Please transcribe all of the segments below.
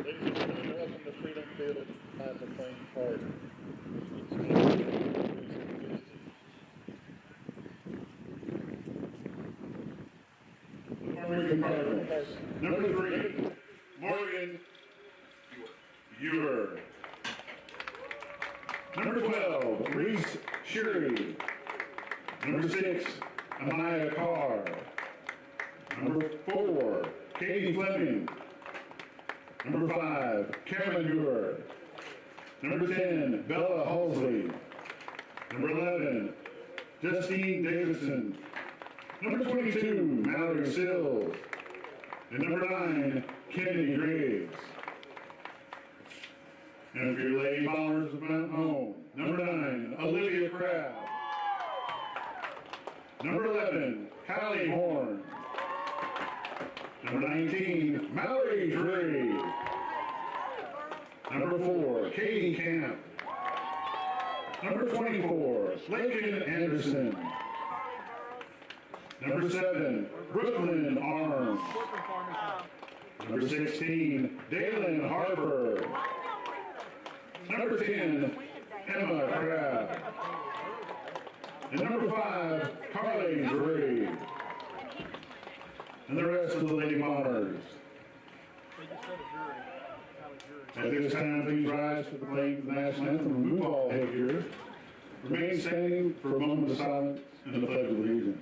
Ladies and gentlemen, welcome to Freedom Field at the Farmington Cardinals. Farmington Cardinals. Number 3, Morgan Ewer. Number 12, Reese Sherry. Number 6, Amaya Carr. Number 4, Katie Fleming. Number 5, Cameron Ewer. Number 10, Bella Halsley. Number 11, Justine Davidson. Number 22, Mallory Sills. And number 9, Kennedy Griggs. And for your Lady Bombers of Mount Home, number 9, Olivia Crabb. Number 11, Callie Horn. Number 19, Mallory Drake. Number 4, Katie Camp. Number 24, Lincoln Anderson. Number 7, Brooklyn Arms. Number 16, Dalen Harper. Number 10, Emma Crabb. And number 5, Carly Gray. And the rest of the Lady Bombers. At this time, please rise for the playing of the national anthem. Remove all headgear. Remain standing for a moment of silence and the Pledge of Allegiance.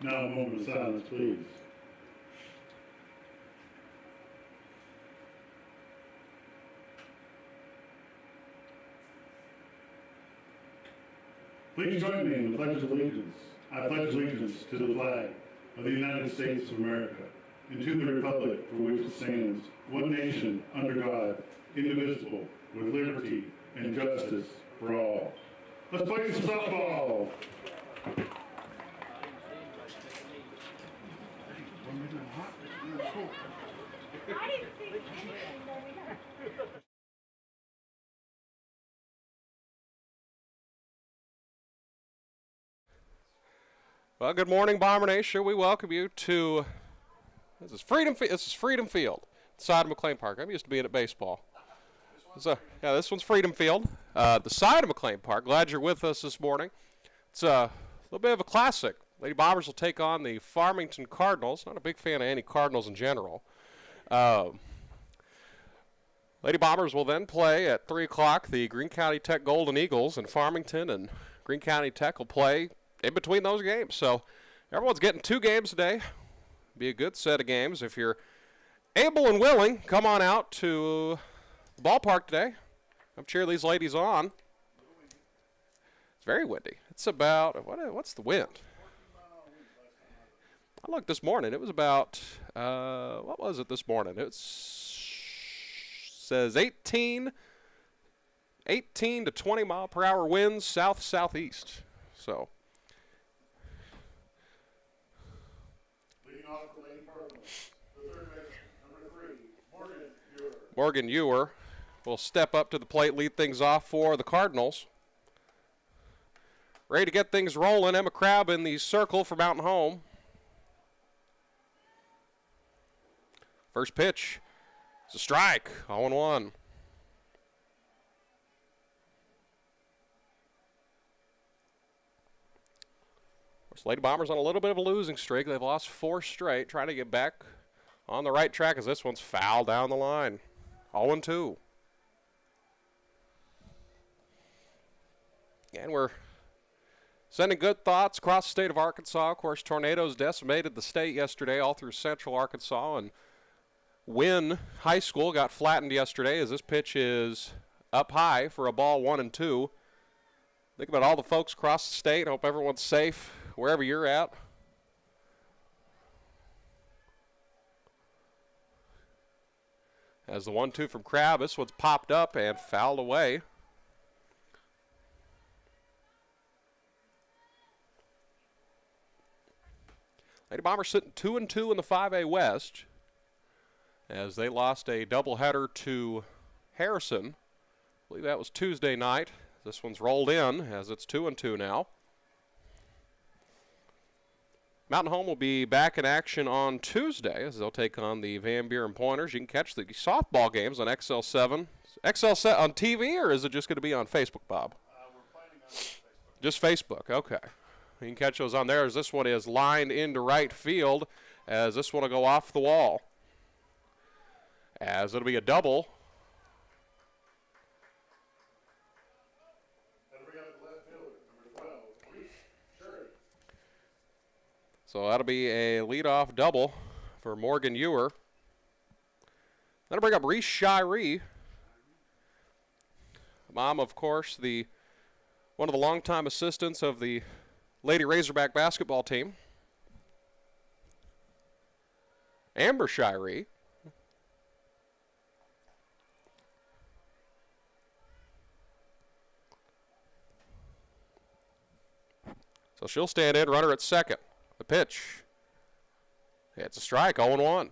Now a moment of silence, please. Please join me in the Pledge of Allegiance. I pledge allegiance to the flag of the United States of America and to the republic for which it stands, one nation, under God, indivisible, with liberty and justice for all. Let's play some softball. I didn't see anything there. Well, good morning, Bomber Nation. We welcome you to this is Freedom Field, side of McLean Park. I'm used to being at baseball. So, yeah, this one's Freedom Field, the side of McLean Park. Glad you're with us this morning. It's a little bit of a classic. Lady Bombers will take on the Farmington Cardinals. Not a big fan of any Cardinals in general. Lady Bombers will then play at 3 o'clock the Greene County Tech Golden Eagles in Farmington, and Greene County Tech will play in between those games. So everyone's getting 2 games today. Be a good set of games. If you're able and willing, come on out to the ballpark today. Come cheer these ladies on. It's very windy. It's about, what's the wind? I looked this morning. It was about, what was it this morning? It says 18 to 20 mile per hour winds southeast. So. Leading off the Lady Cardinals, the third baseman, number 3, Morgan Ewer will step up to the plate, lead things off for the Cardinals. Ready to get things rolling. Emma Crabb in the circle for Mountain Home. First pitch. It's a strike. 0-1. Lady Bombers on a little bit of a losing streak. They've lost 4 straight. Trying to get back on the right track as this one's fouled down the line. 0-2. And we're sending good thoughts across the state of Arkansas. Of course, tornadoes decimated the state yesterday all through central Arkansas. And Wynn High School got flattened yesterday as this pitch is up high for a ball 1-2. Think about all the folks across the state. Hope everyone's safe wherever you're at. As the 1-2 from Crabb, this one's popped up and fouled away. Lady Bombers sitting 2-2 in the 5A West as they lost a doubleheader to Harrison. I believe that was Tuesday night. This one's rolled in as it's 2-2 now. Mountain Home will be back in action on Tuesday as they'll take on the Van Buren Pointers. You can catch the softball games on XL7. XL7 on TV, or is it just going to be on Facebook, Bob? We're planning on Facebook. Just Facebook, okay. You can catch those on there as this one is lined into right field as this one will go off the wall. As it'll be a double. So that'll be a leadoff double for Morgan Ewer. That'll bring up Reese Shiree. Mom, of course, one of the longtime assistants of the Lady Razorback basketball team. Amber Shiree. So she'll stand in, runner at second. The pitch. It's a strike, 0-1.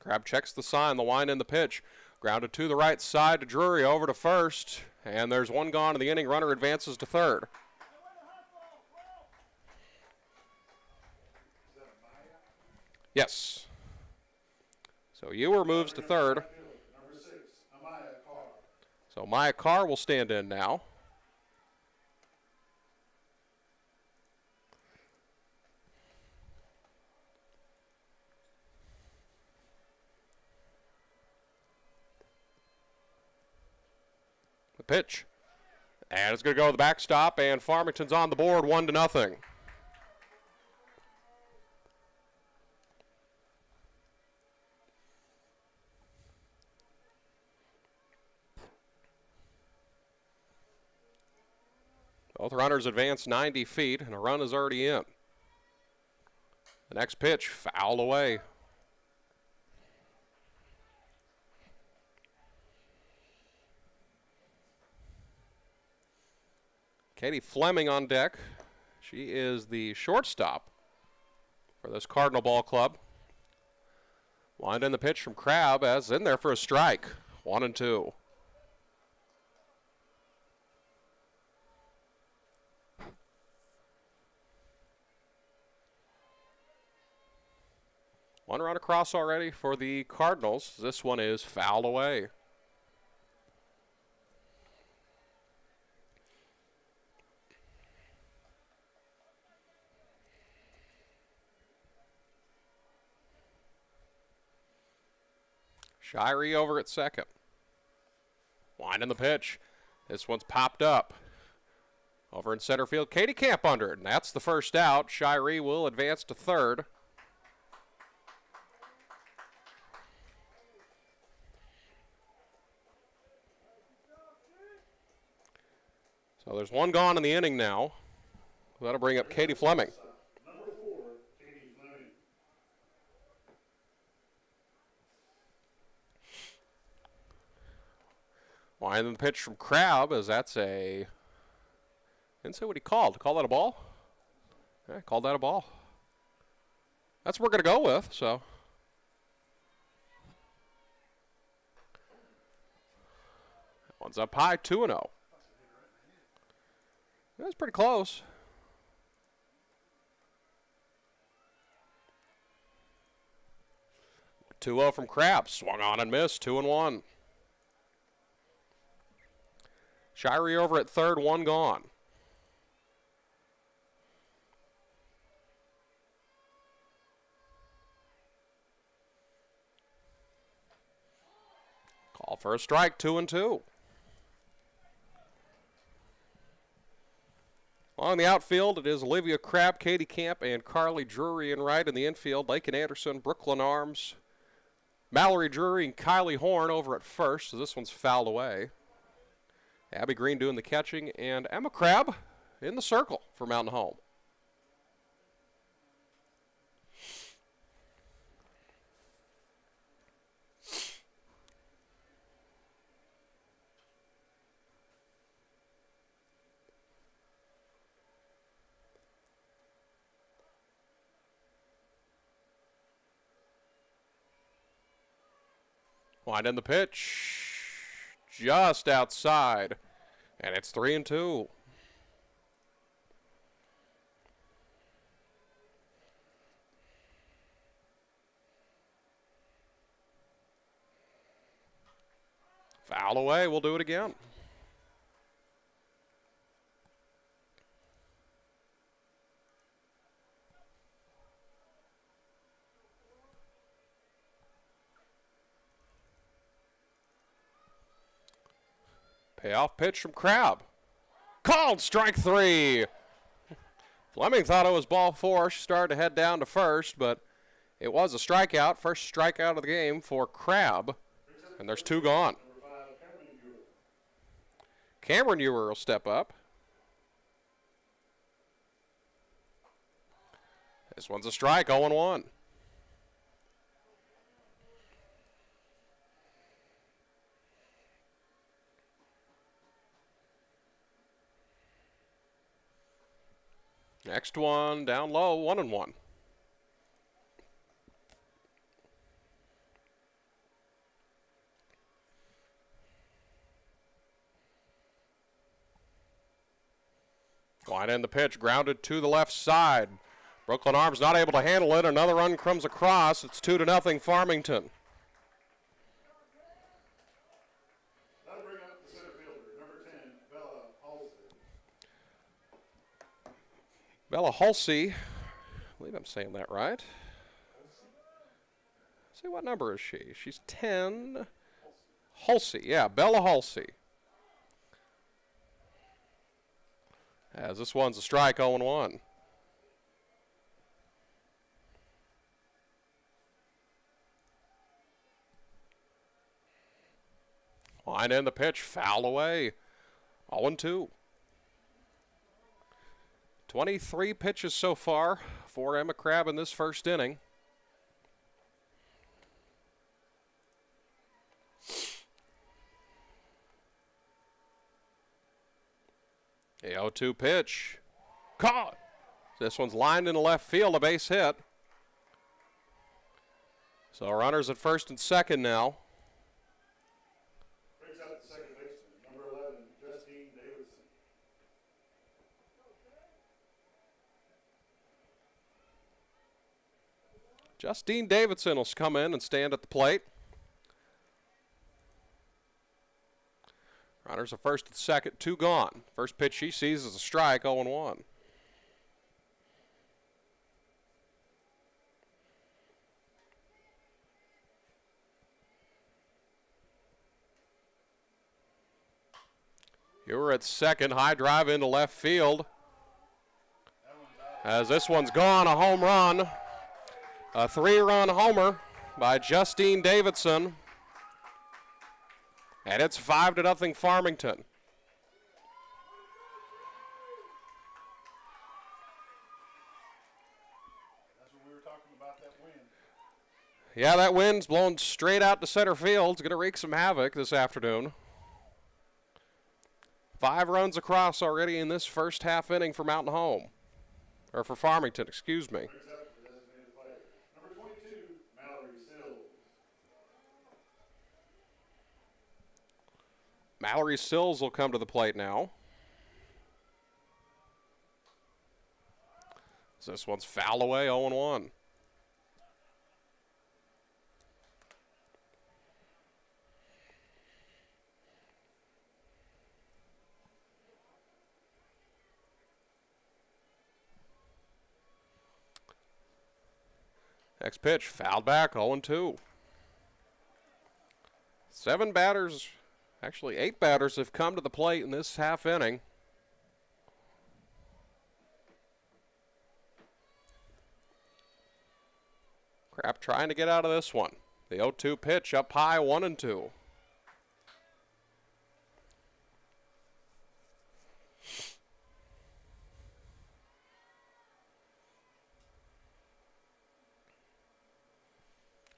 Crabb checks the sign, the wind in the pitch. Grounded to the right side to Drury, over to first. And there's one gone in the inning. Runner advances to third. Yes. So Ewer moves to third. So Maya Carr will stand in now. The pitch. And it's going to go to the backstop, and Farmington's on the board 1-0. Both runners advance 90 feet, and a run is already in. The next pitch, fouled away. Katie Fleming on deck. She is the shortstop for this Cardinal ball club. Lined in the pitch from Crabb, as in there for a strike. 1-2. One run across already for the Cardinals. This one is fouled away. Shirey over at second. Winding the pitch. This one's popped up. Over in center field, Katie Camp under it, and that's the first out. Shirey will advance to third. So there's one gone in the inning now. That'll bring up Katie Fleming. Number 4, Katie Fleming. Winding the pitch from Crabb, as that's a... Didn't say what he called. Call that a ball? Yeah, called that a ball. That's what we're going to go with, so... One's up high, 2-0. That's pretty close. 2-0 from Crabb. Swung on and missed. 2-1. Shirey over at third. One gone. Call for a strike. 2-2. On the outfield, it is Olivia Crabb, Katie Camp, and Carly Drury in right. In the infield, Lakin Anderson, Brooklyn Arms, Mallory Drury, and Kylie Horn over at first. So this one's fouled away. Abby Green doing the catching, and Emma Crabb in the circle for Mountain Home. Wind in the pitch, just outside, and it's 3-2. Foul away, we'll do it again. Payoff pitch from Crabb. Called strike 3. Fleming thought it was ball 4. She started to head down to first, but it was a strikeout. First strikeout of the game for Crabb. And there's 2 gone. Cameron Ewer will step up. This one's a strike, 0-1. Next one down low, 1-1. Line in the pitch, grounded to the left side. Brooklyn Arms not able to handle it. Another run comes across. It's 2-0 Farmington. That'll bring up the center fielder, number 10, Bella Halsey. Bella Halsey, I believe I'm saying that right. See, what number is she? She's 10. Halsey, yeah, Bella Halsey. As this one's a strike, 0-1. Line in the pitch, foul away, 0-2. 23 pitches so far for Emma Crabb in this first inning. The 0-2 pitch. Caught. This one's lined into left field, a base hit. So runners at first and second now. Brings out the second baseman, number 11, Justine Davidson. Justine Davidson will come in and stand at the plate. Runners at first and second, 2 gone. First pitch she sees is a strike, 0-1. You're at second, high drive into left field. As this one's gone, a home run. A 3-run homer by Justine Davidson. And it's 5-0 Farmington. That's what we were talking about, that wind. Yeah, that wind's blowing straight out to center field. It's going to wreak some havoc this afternoon. 5 runs across already in this first half inning for Mountain Home. Or for Farmington, excuse me. Brings out the designated player, number 22, Mallory Sills. Mallory Sills will come to the plate now. This one's foul away, 0-1. Next pitch, fouled back, 0-2. 7 batters, actually 8 batters have come to the plate in this half inning. Crabb trying to get out of this one. The 0-2 pitch up high, 1-2.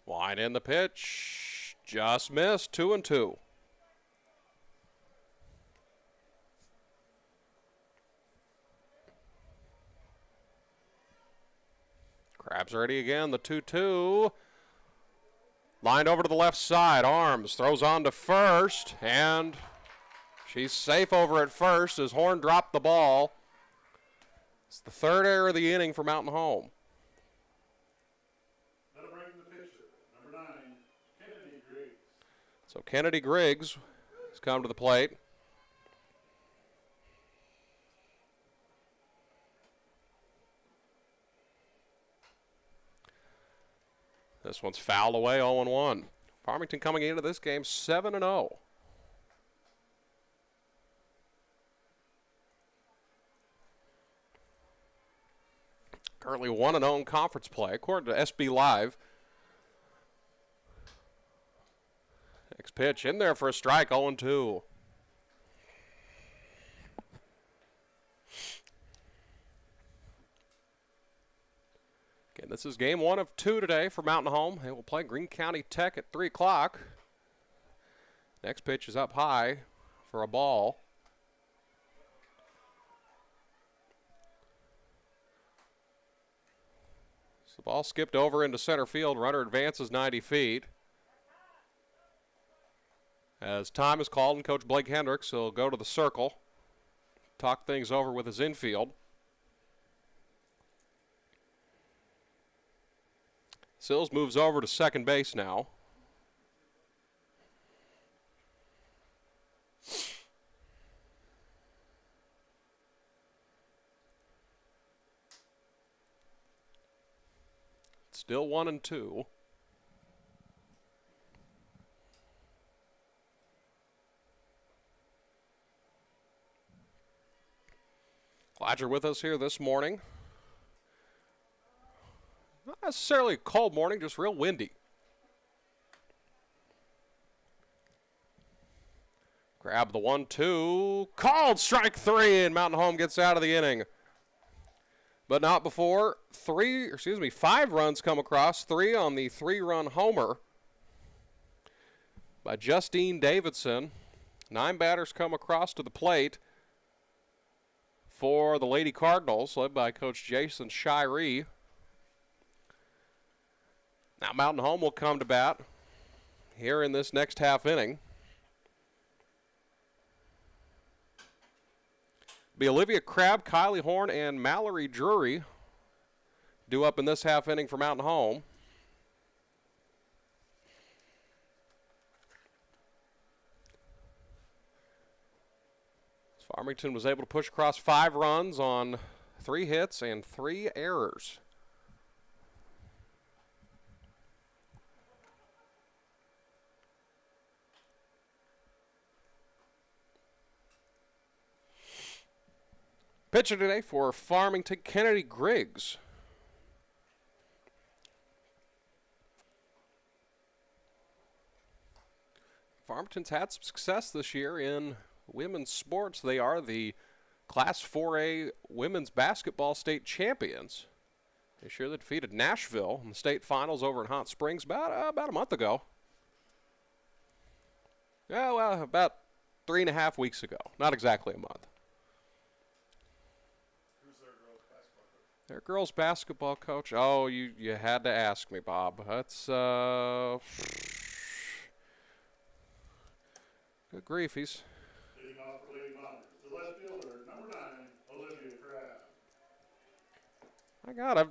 Line in the pitch, just missed, 2-2. Crabb's ready again, the 2-2. Lined over to the left side, Arms throws on to first, and she's safe over at first as Horn dropped the ball. It's the 3rd error of the inning for Mountain Home. So Kennedy Griggs has come to the plate. This one's fouled away, 0-1. Farmington coming into this game 7-0. Currently 1-0 in conference play, according to SB Live. Next pitch in there for a strike, 0-2. Again, this is game 1 of 2 today for Mountain Home. They will play Greene County Tech at 3 o'clock. Next pitch is up high for a ball. So the ball skipped over into center field. Runner advances 90 feet. As time is called, and Coach Blake Hendricks will go to the circle, talk things over with his infield. Sills moves over to second base now. Still 1-2. Glad you're with us here this morning. Not necessarily a cold morning, just real windy. Grab the 1-2. Called strike 3, and Mountain Home gets out of the inning. but not before 5 runs come across, 3 on the 3-run homer by Justine Davidson. 9 batters come across to the plate for the Lady Cardinals, led by Coach Jason Shirey. Now Mountain Home will come to bat here in this next half inning. Be Olivia Crabb, Kylie Horn, and Mallory Drury due up in this half inning for Mountain Home. Farmington was able to push across 5 runs on 3 hits and 3 errors. Pitcher today for Farmington, Kennedy Griggs. Farmington's had some success this year in women's sports. They are the Class 4A women's basketball state champions. This year they defeated Nashville in the state finals over in Hot Springs about a month ago. Yeah, well, about 3.5 weeks ago. Not exactly a month. Their girls basketball coach. Oh, you had to ask me, Bob. That's good grief. He's leading off for Lady Bombers. The left fielder, number 9, Olivia Crabb. My God, I've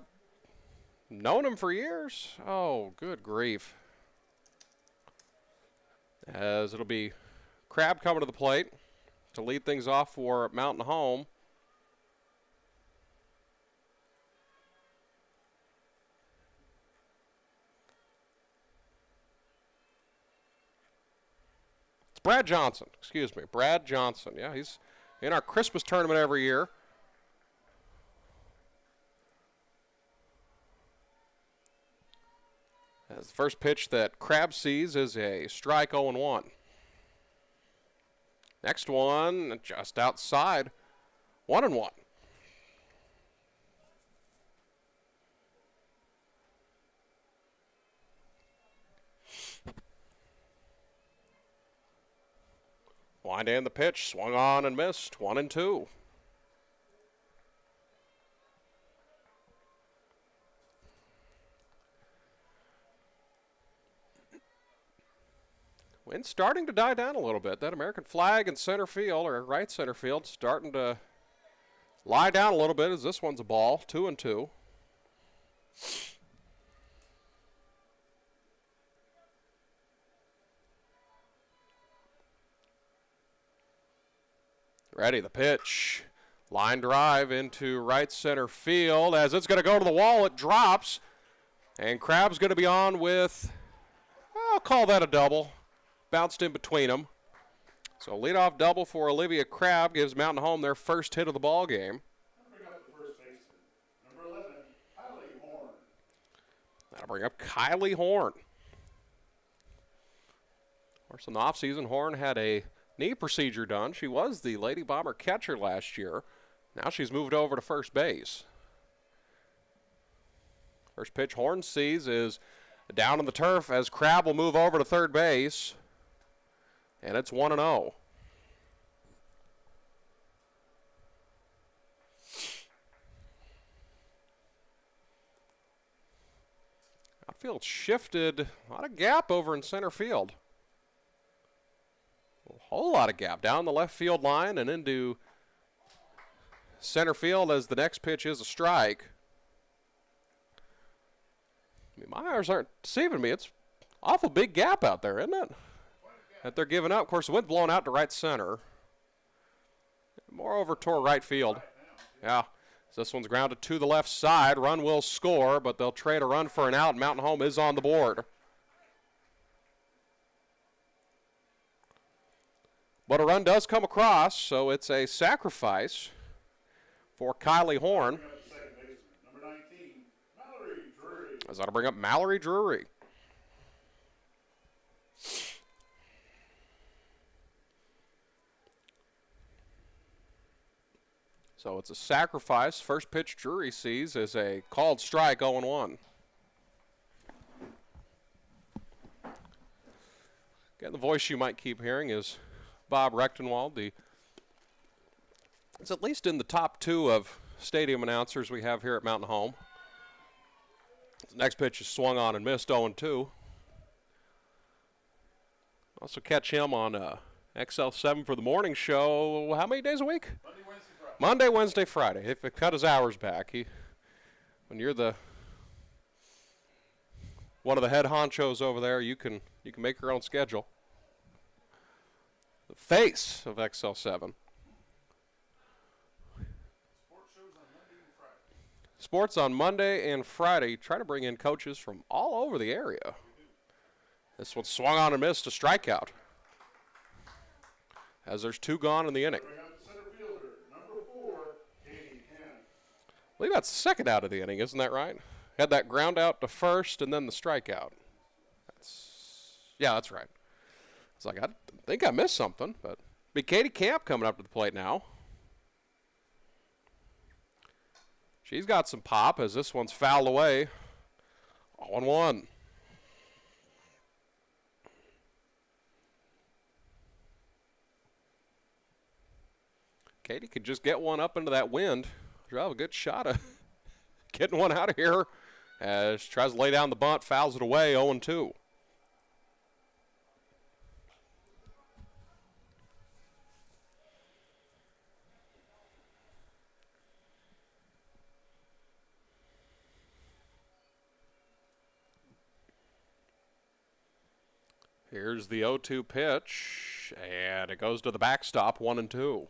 known him for years. Oh, good grief. As it'll be Crabb coming to the plate to lead things off for Mountain Home. Brad Johnson, Brad Johnson. Yeah, he's in our Christmas tournament every year. As the first pitch that Crabb sees is a strike 0-1. Next one, just outside, 1-1. Wind in the pitch, swung on and missed, 1-2. Wind's starting to die down a little bit. That American flag in center field, or right center field, starting to lie down a little bit as this one's a ball, 2-2. Ready, the pitch. Line drive into right center field. As it's going to go to the wall, it drops. And Crabb's going to be on with, I'll call that a double. Bounced in between them. So leadoff double for Olivia Crabb gives Mountain Home their first hit of the ball game. Number 11, Kylie Horn. That'll bring up Kylie Horn. Of course, in the offseason, Horn had a knee procedure done. She was the Lady Bomber catcher last year. Now she's moved over to first base. First pitch Horn sees is down on the turf as Crabb will move over to third base. And it's 1-0. Outfield shifted. A lot of gap over in center field. A whole lot of gap down the left field line and into center field as the next pitch is a strike. I mean, my eyes aren't deceiving me. It's awful big gap out there, isn't it? That they're giving up. Of course, the wind's blowing out to right center. More over toward right field. Yeah. So this one's grounded to the left side. Run will score, but they'll trade a run for an out. Mountain Home is on the board. But a run does come across, so it's a sacrifice for Kylie Horn. Number 19, Mallory Drury. As that'll bring up Mallory Drury. So it's a sacrifice. First pitch Drury sees is a called strike, 0-1. Again, the voice you might keep hearing is Bob Rechtenwald. It's at least in the top 2 of stadium announcers we have here at Mountain Home. The next pitch is swung on and missed, 0-2. Also catch him on XL7 for the morning show. How many days a week? Monday, Wednesday, Friday. If it cut his hours back, when you're one of the head honchos over there, you can make your own schedule. The face of XL7. Sports on Monday and Friday. Try to bring in coaches from all over the area. This one swung on and missed, a strikeout. As there's 2 gone in the inning. I believe that's the second out of the inning, isn't that right? Had that ground out to first and then the strikeout. That's right. It's like, I think I missed something, but be Katie Camp coming up to the plate now. She's got some pop as this one's fouled away. 0-1. Katie could just get one up into that wind. She'll have a good shot of getting one out of here as she tries to lay down the bunt, fouls it away, 0-2. Here's the 0-2 pitch, and it goes to the backstop, 1-2.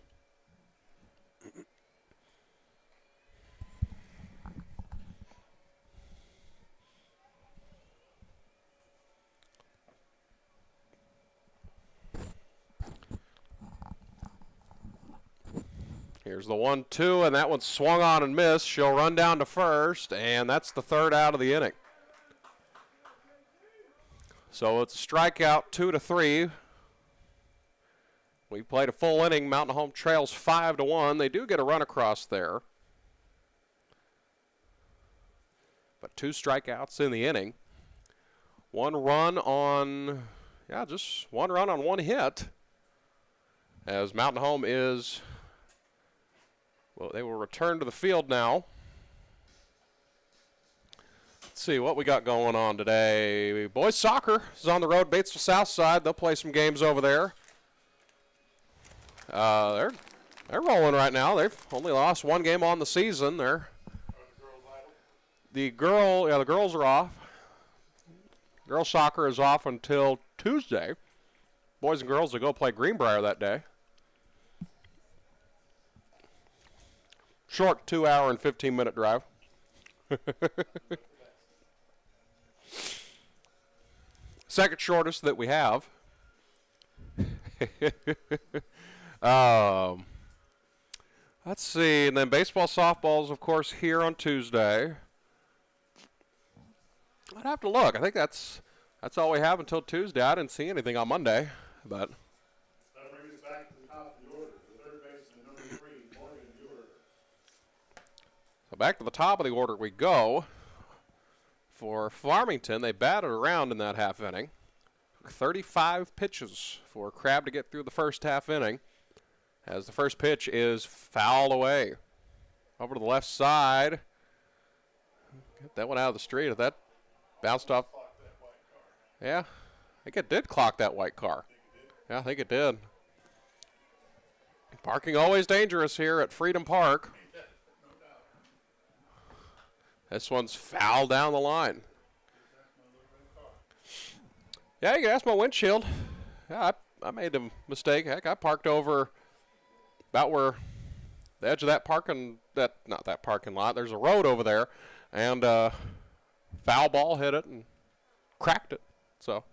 Here's the 1-2, and that one swung on and missed. She'll run down to first, and that's the third out of the inning. So it's a strikeout, 2-3. We played a full inning. Mountain Home trails 5-1. They do get a run across there. But 2 strikeouts in the inning. Just one run on 1 hit. As Mountain Home they will return to the field now. Let's see what we got going on today. Boys soccer is on the road, Batesville South Side. They'll play some games over there. They're rolling right now. They've only lost 1 game on the season. The girls are off. Girls soccer is off until Tuesday. Boys and girls will go play Greenbrier that day. Short 2-hour and 15-minute drive. Second shortest that we have. Let's see. And then baseball, softball is, of course, here on Tuesday. I'd have to look. I think that's all we have until Tuesday. I didn't see anything on Monday, but. That brings us back to the top of the order. The third baseman, number 3, Morgan Ewert. So back to the top of the order we go. For Farmington, they batted around in that half inning. 35 pitches for Crabb to get through the first half inning. As the first pitch is fouled away. Over to the left side. Get that one out of the street. If that bounced off. Yeah, I think it did clock that white car. Yeah, I think it did. Parking always dangerous here at Freedom Park. This one's fouled down the line. Yeah, you can ask my windshield. Yeah, I made a mistake. Heck, I parked over about where the edge of that not that parking lot. There's a road over there, and foul ball hit it and cracked it. So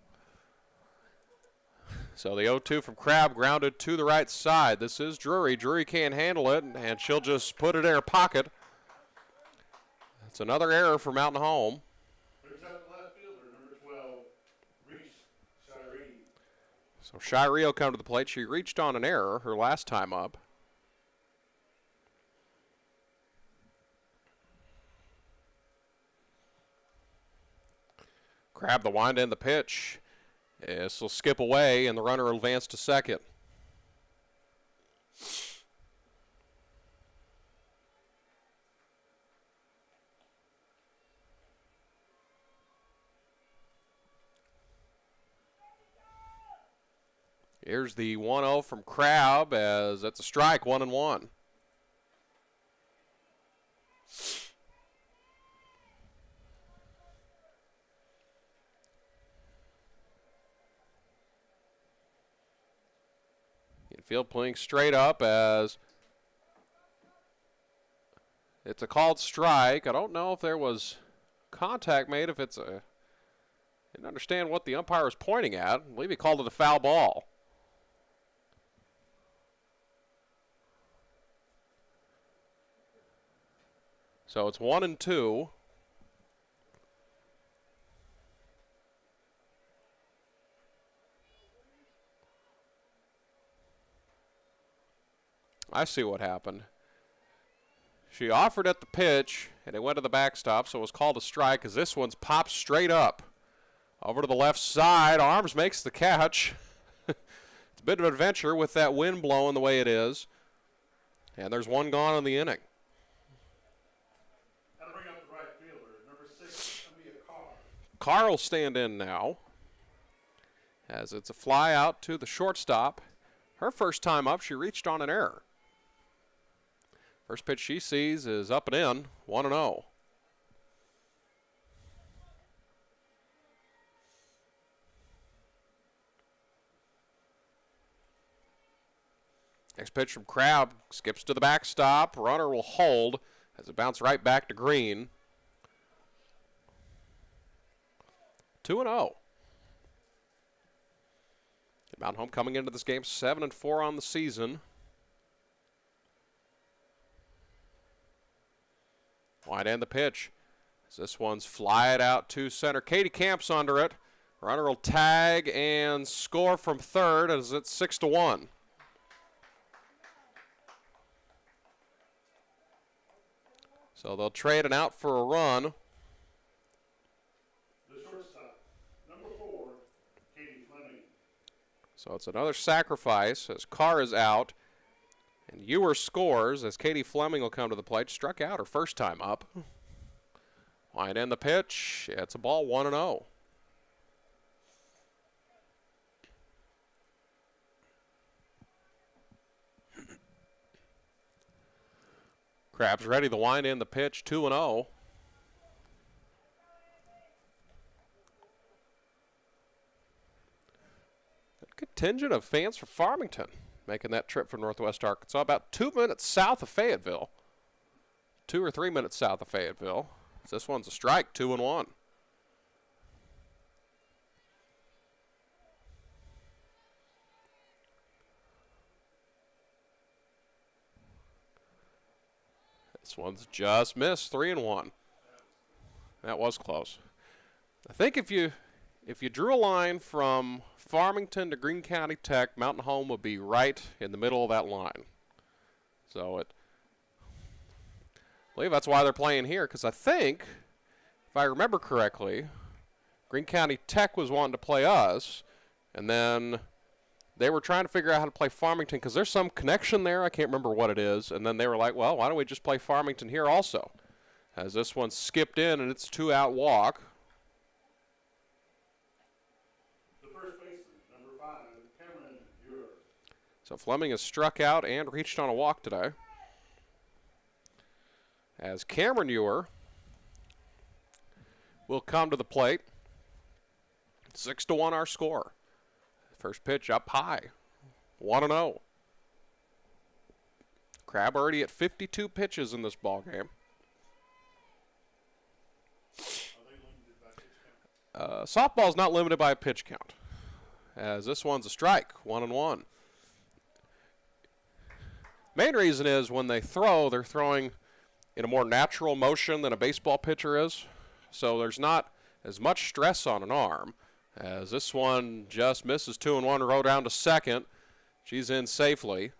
the 0-2 from Crabb grounded to the right side. This is Drury. Drury can't handle it, and she'll just put it in her pocket. It's another error for Mountain Home. Brings out the left fielder, number 12, Reese Shiree. So Shiree will come to the plate. She reached on an error her last time up. Crab the wind and the pitch. This will skip away, and the runner will advance to second. Here's the 1-0 from Crab, as it's a strike, 1-1. Infield playing straight up as it's a called strike. I don't know if there was contact made, if it's a... I didn't understand what the umpire was pointing at. I believe he called it a foul ball. So it's 1-2. I see what happened. She offered at the pitch, and it went to the backstop, so it was called a strike, as this one's popped straight up. Over to the left side, Arms makes the catch. It's a bit of an adventure with that wind blowing the way it is. And there's one gone in the inning. That'll bring up the right fielder, number 6, Amia Carr. Carr will stand in now, as it's a fly out to the shortstop. Her first time up, she reached on an error. First pitch she sees is up and in, 1-0. Next pitch from Crab, skips to the backstop. Runner will hold as it bounces right back to Green. 2-0. Mountain Home coming into this game 7-4 on the season. Wide end the pitch. As this one's fly it out to center. Katie Camps under it. Runner will tag and score from third as it's 6-1. So they'll trade an out for a run. The shortstop, number 4, Katie Fleming. So it's another sacrifice as Carr is out. And Ewer scores as Katie Fleming will come to the plate. Struck out her first time up. Line in the pitch. It's a ball, 1-0. Crab's ready. The wind in the pitch, 2-0. A contingent of fans from Farmington making that trip from Northwest Arkansas, about 2 minutes south of Fayetteville. 2 or 3 minutes south of Fayetteville. This one's a strike, 2-1. This one's just missed, 3-1. That was close. I think if you drew a line from Farmington to Greene County Tech, Mountain Home would be right in the middle of that line. So I believe that's why they're playing here, because I think, if I remember correctly, Greene County Tech was wanting to play us, and then they were trying to figure out how to play Farmington because there's some connection there. I can't remember what it is. And then they were like, well, why don't we just play Farmington here also? As this one skipped in, and it's a 2-out walk. The first baseman, number 5, Cameron Ewer. So Fleming has struck out and reached on a walk today. As Cameron Ewer will come to the plate. 6-1 our score. First pitch up high, 1-0. Crab already at 52 pitches in this ball game. Softball's not limited by a pitch count, as this one's a strike, 1-1. Main reason is when they throw, they're throwing in a more natural motion than a baseball pitcher is, so there's not as much stress on an arm. As this one just misses 2-1, row down to second. She's in safely.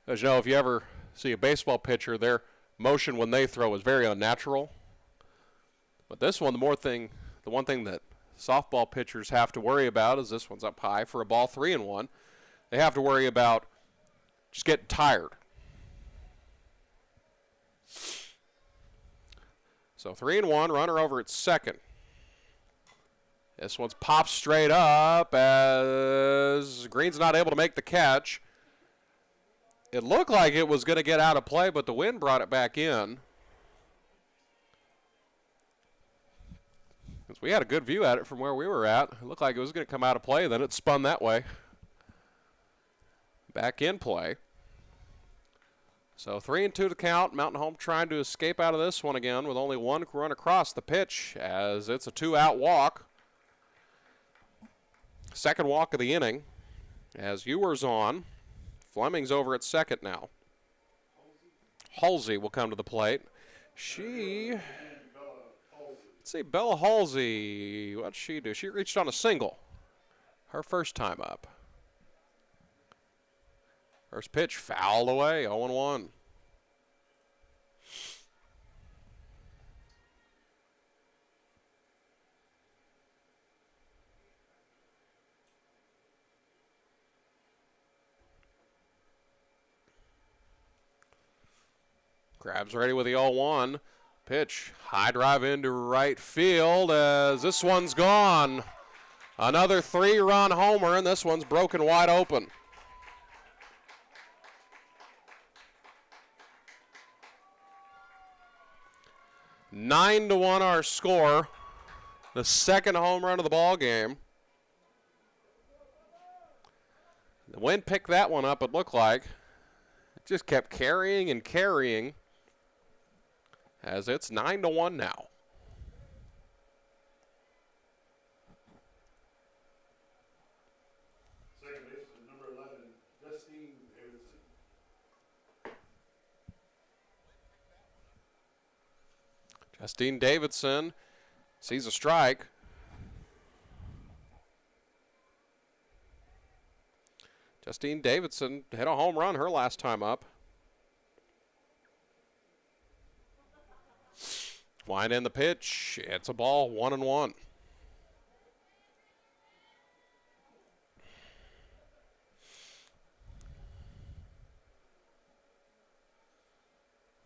As you know, if you ever see a baseball pitcher, they're motion when they throw is very unnatural. But this one, the one thing that softball pitchers have to worry about is this one's up high for a ball, 3-1. They have to worry about just getting tired. So 3-1, runner over at second. This one's popped straight up as Green's not able to make the catch. It looked like it was going to get out of play, but the wind brought it back in. Because we had a good view at it from where we were at. It looked like it was going to come out of play, then it spun that way. Back in play. So 3-2 to count. Mountain Home trying to escape out of this one again with only one run across the pitch as it's a 2-out walk. Second walk of the inning as Ewer's on. Fleming's over at second now. Halsey will come to the plate. Let's see, Bella Halsey, what'd she do? She reached on a single her first time up. First pitch fouled away, 0-1. Krabs ready with the 0-1. Pitch, high drive into right field as this one's gone. Another 3-run homer, and this one's broken wide open. Nine to 1 our score. The second home run of the ball game. The wind picked that one up, it looked like. It just kept carrying and carrying. As it's 9-1 now. Second baseman, number 11, Justine Davidson. Justine Davidson sees a strike. Justine Davidson hit a home run her last time up. Wind in the pitch. It's a ball, 1-1.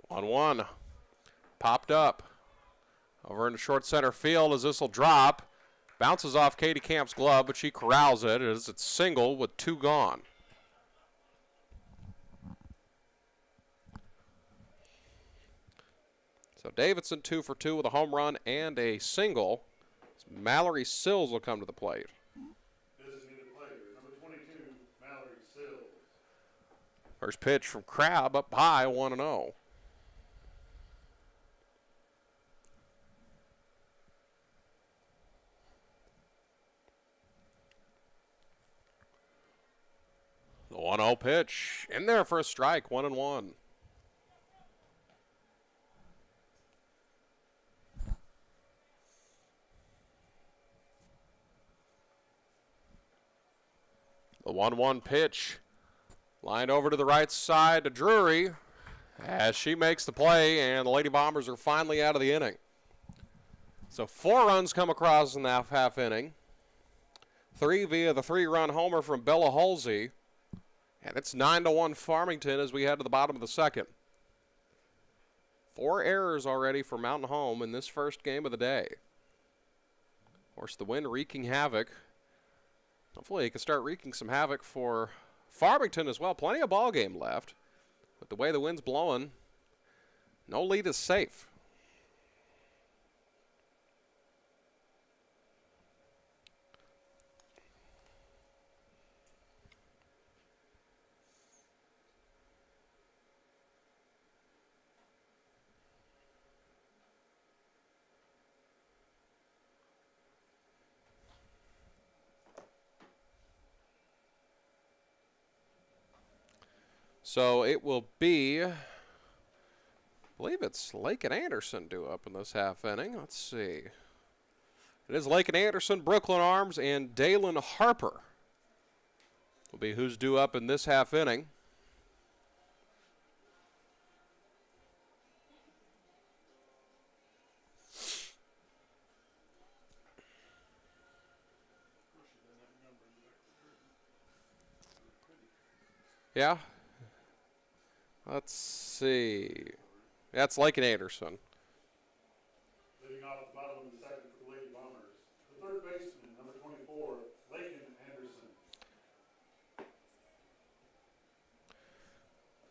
One. Popped up. Over into short center field as this will drop. Bounces off Katie Camp's glove, but she corrals it as it's single with 2 gone. So Davidson 2 for 2 with a home run and a single. Mallory Sills will come to the plate. Designated player, number 22, Mallory Sills. First pitch from Crab up high, 1-0. The 1-0 pitch in there for a strike, 1-1. The 1-1 pitch lined over to the right side to Drury as she makes the play, and the Lady Bombers are finally out of the inning. So 4 runs come across in that half inning. 3 via the 3-run homer from Bella Halsey. And it's 9-1 Farmington as we head to the bottom of the second. 4 errors already for Mountain Home in this first game of the day. Of course, the wind wreaking havoc. Hopefully he can start wreaking some havoc for Farmington as well. Plenty of ball game left. But the way the wind's blowing, no lead is safe. So it will be, I believe it's Lake and Anderson due up in this half inning. Let's see. It is Lake and Anderson, Brooklyn Arms, and Dalen Harper will be who's due up in this half inning. Yeah. Let's see. That's Lakin Anderson. Leading off the bottom of the second for the Lady Bombers. The third baseman, number 24, Lakin Anderson.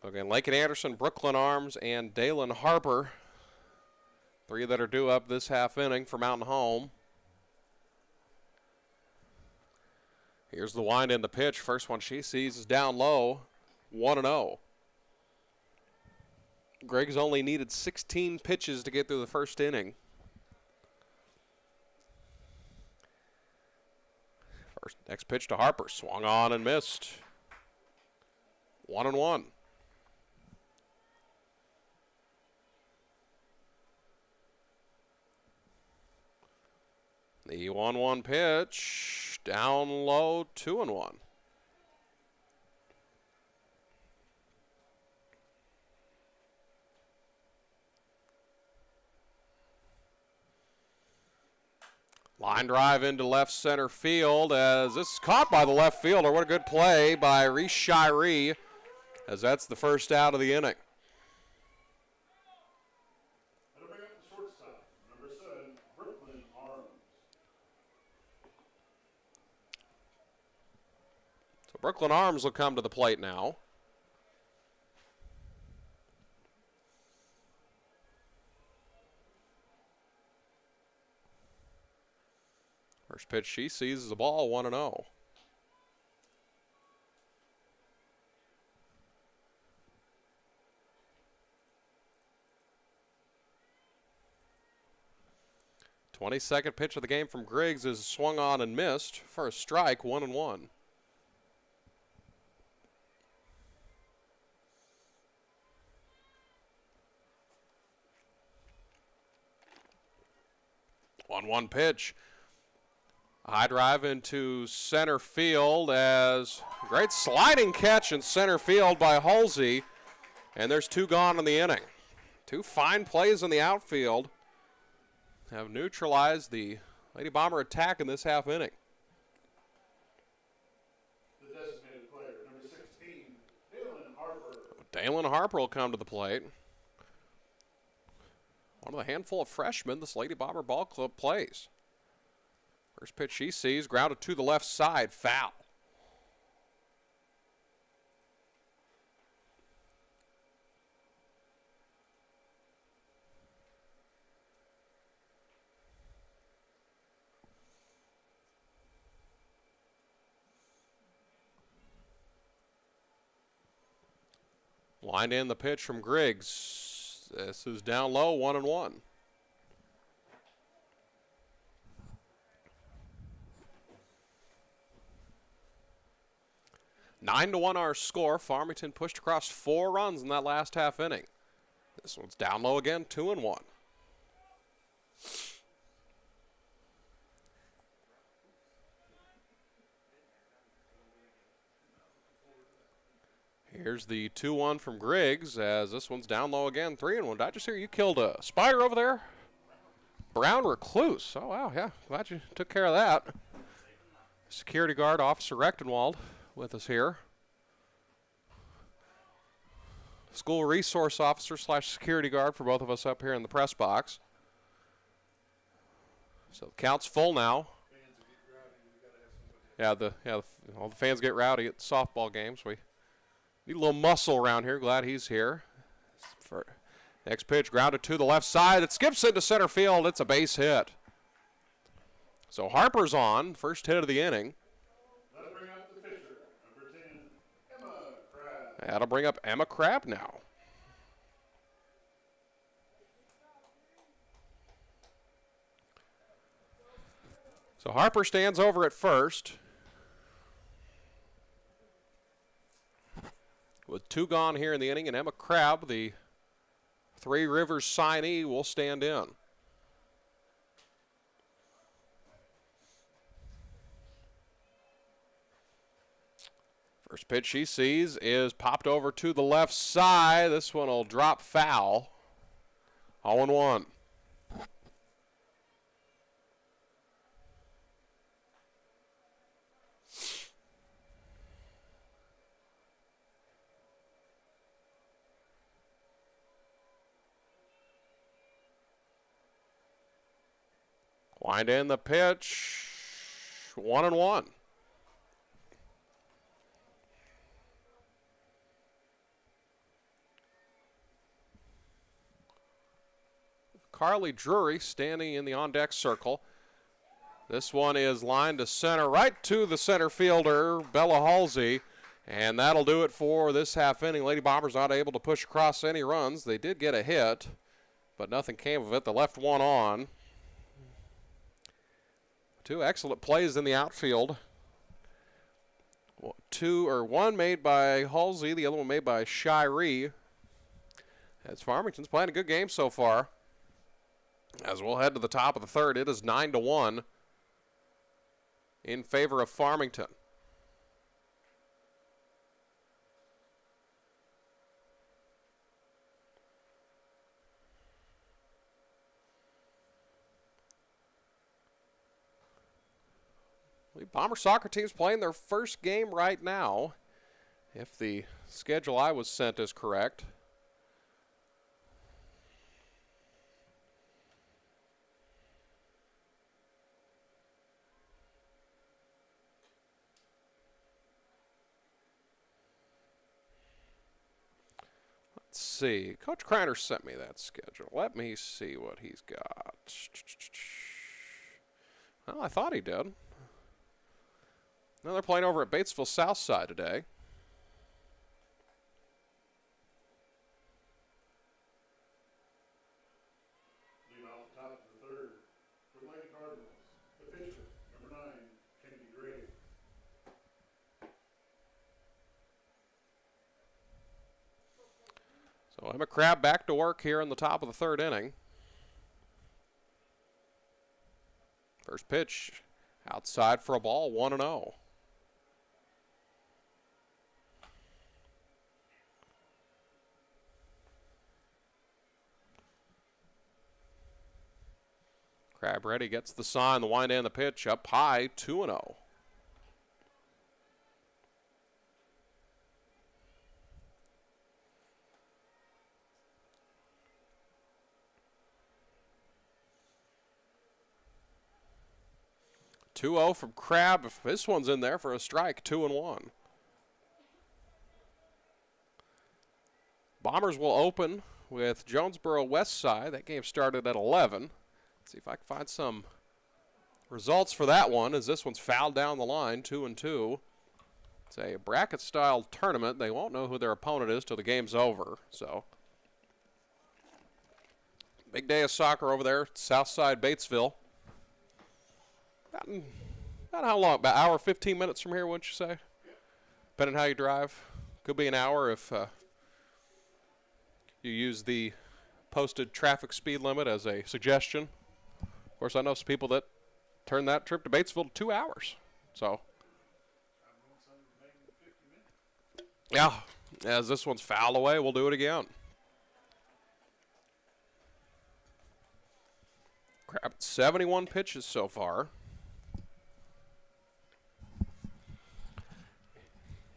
Okay, Lakin Anderson, Brooklyn Arms, and Dalen Harper. 3 that are due up this half inning for Mountain Home. Here's the wind in the pitch. First one she sees is down low, 1-0. Greg's only needed 16 pitches to get through the first inning. Next pitch to Harper, swung on and missed. 1-1. The 1-1 pitch, down low, 2-1. Line drive into left center field as this is caught by the left fielder. What a good play by Reese Shiree, as that's the first out of the inning. That'll bring up the shortstop, number 7, Brooklyn Arms. So Brooklyn Arms will come to the plate now. First pitch she sees is a ball, 1-0. Twenty-second pitch of the game from Griggs is swung on and missed for a strike, 1-1. One pitch. High drive into center field as great sliding catch in center field by Halsey. And there's 2 gone in the inning. 2 fine plays in the outfield have neutralized the Lady Bomber attack in this half inning. The designated player, number 16, Dalen Harper. Dalen Harper will come to the plate. One of the handful of freshmen this Lady Bomber ball club plays. First pitch she sees, grounded to the left side, foul. Line in the pitch from Griggs. This is down low, 1-1. Nine to 1 our score. Farmington pushed across 4 runs in that last half inning. This one's down low again, 2-1. Here's the 2-1 from Griggs as this one's down low again, 3-1. Did I just hear you killed a spider over there? Brown recluse. Oh, wow, yeah. Glad you took care of that. Security guard Officer Rechtenwald with us here. School resource officer / security guard for both of us up here in the press box. So the count's full now. Yeah, all the fans get rowdy at the softball games. We need a little muscle around here. Glad he's here. Next pitch grounded to the left side. It skips into center field. It's a base hit. So Harper's on, first hit of the inning. That'll bring up the pitcher, number 10, Emma Crabb. That'll bring up Emma Crabb now. So Harper stands over at first. With 2 gone here in the inning, and Emma Crabb, the Three Rivers signee, will stand in. First pitch she sees is popped over to the left side. This one will drop foul. 0-1. Wind in the pitch. 1-1. Carly Drury standing in the on-deck circle. This one is lined to center, right to the center fielder, Bella Halsey. And that'll do it for this half inning. Lady Bombers not able to push across any runs. They did get a hit, but nothing came of it. They left one on. Two excellent plays in the outfield. One made by Halsey, the other one made by Shiree. As Farmington's playing a good game so far. As we'll head to the top of the third, it is 9-1 in favor of Farmington. The Bomber soccer team's playing their first game right now, if the schedule I was sent is correct. Let's see. Coach Kreiner sent me that schedule. Let me see what he's got. Well, I thought he did. Now they're playing over at Batesville Southside today. Lead off the top of the third for Farmington Cardinals. The pitcher, number 9, Kennedy Gray. So Emma Crabb back to work here in the top of the third inning. First pitch outside for a ball, 1-0. Crabb ready, gets the sign, the wind and the pitch up high, 2-0. From Crabb. If this one's in there for a strike, 2-1. Bombers will open with Jonesboro West Side. That game started at 11. See if I can find some results for that one, as this one's fouled down the line, 2-2. It's a bracket-style tournament. They won't know who their opponent is till the game's over. So, big day of soccer over there, Southside Batesville. About how long? About an hour, 15 minutes from here, wouldn't you say? Depending on how you drive. Could be an hour if you use the posted traffic speed limit as a suggestion. Of course, I know some people that turn that trip to Batesville to 2 hours. So, yeah, as this one's fouled away, we'll do it again. Crap, 71 pitches so far.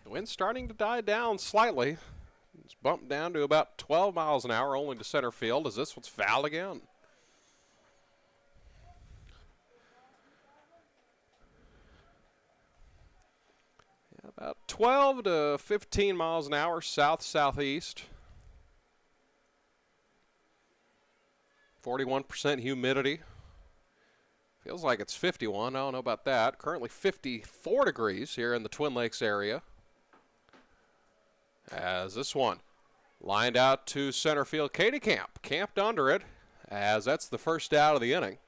The wind's starting to die down slightly. It's bumped down to about 12 miles an hour, only to center field, as this one's fouled again. About 12 to 15 miles an hour, south-southeast. 41% humidity. Feels like it's 51. I don't know about that. Currently 54 degrees here in the Twin Lakes area. As this one lined out to center field, Katie Camp camped under it, as that's the first out of the inning.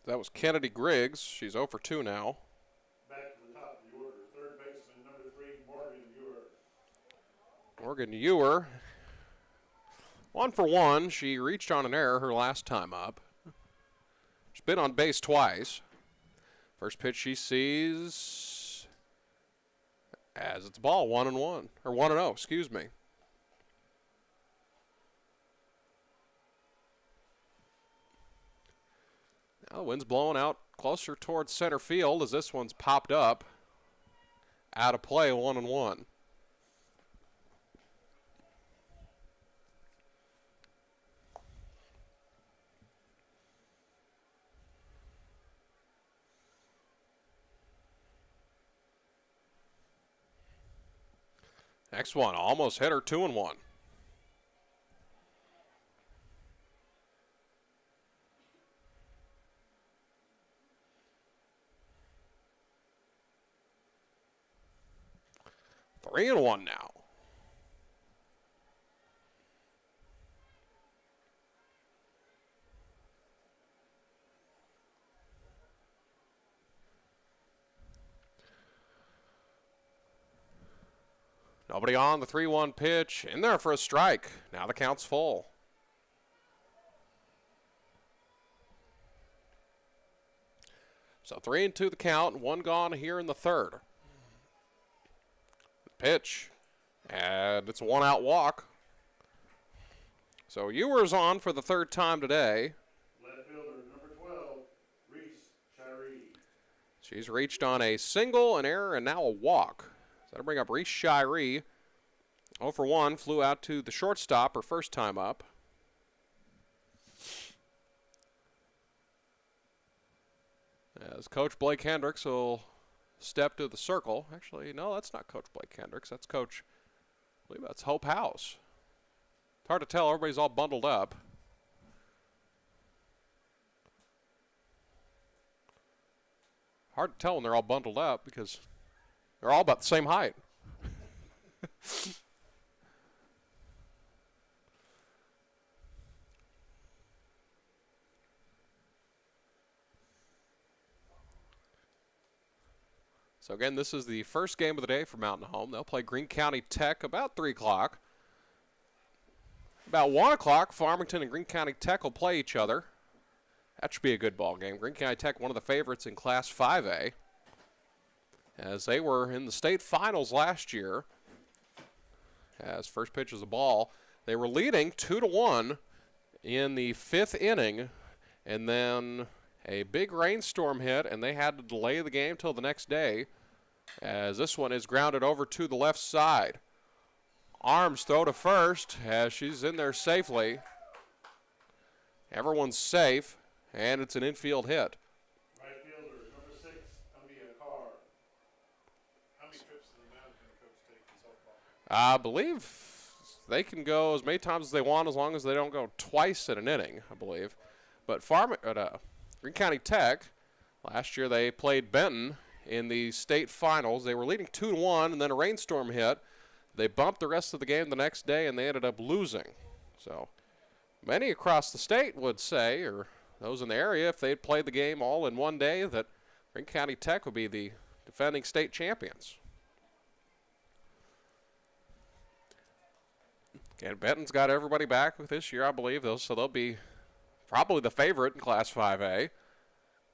That was Kennedy Griggs. She's 0 for 2 now. Back to the top of the order. Third baseman, number 3, Morgan Ewer. Morgan Ewer. 1 for 1. She reached on an error her last time up. She's been on base twice. First pitch she sees as it's a ball, 1-1. Or 1-0, excuse me. Now the wind's blowing out closer towards center field as this one's popped up. Out of play, 1-1. Next one, almost hit her, 2-1. Three and one now. Nobody on the 3-1 pitch. In there for a strike. Now the count's full. So 3-2 the count. One gone here in the third. Pitch. And it's a one-out walk. So Ewers on for the third time today. Left fielder, number 12, Reese Shiree. She's reached on a single, an error, and now a walk. So that'll bring up Reese Shiree. 0 for 1, flew out to the shortstop her first time up. As Coach Blake Hendricks will step to the circle. Actually, no, that's not Coach Blake Hendricks. That's Coach, I believe that's Hope House. It's hard to tell. Everybody's all bundled up. Hard to tell when they're all bundled up because they're all about the same height. So again, this is the first game of the day for Mountain Home. They'll play Greene County Tech about 3 o'clock. About 1 o'clock, Farmington and Greene County Tech will play each other. That should be a good ball game. Greene County Tech, one of the favorites in Class 5A, as they were in the state finals last year. As first pitch is a ball, they were leading 2-1 in the 5th inning, and then a big rainstorm hit, and they had to delay the game till the next day, as this one is grounded over to the left side. Arms throw to first as she's in there safely. Everyone's safe, and it's an infield hit. Right fielder, number 6, Amia Carr. How many trips to the mound can the coach take so far? I believe they can go as many times as they want as long as they don't go twice in an inning, I believe. But Greene County Tech, last year they played Benton in the state finals. They were leading 2-1, and then a rainstorm hit. They bumped the rest of the game the next day, and they ended up losing. So many across the state would say, or those in the area, if they had played the game all in one day, that Greene County Tech would be the defending state champions. And Benton's got everybody back with this year, I believe, so they'll be probably the favorite in Class 5A.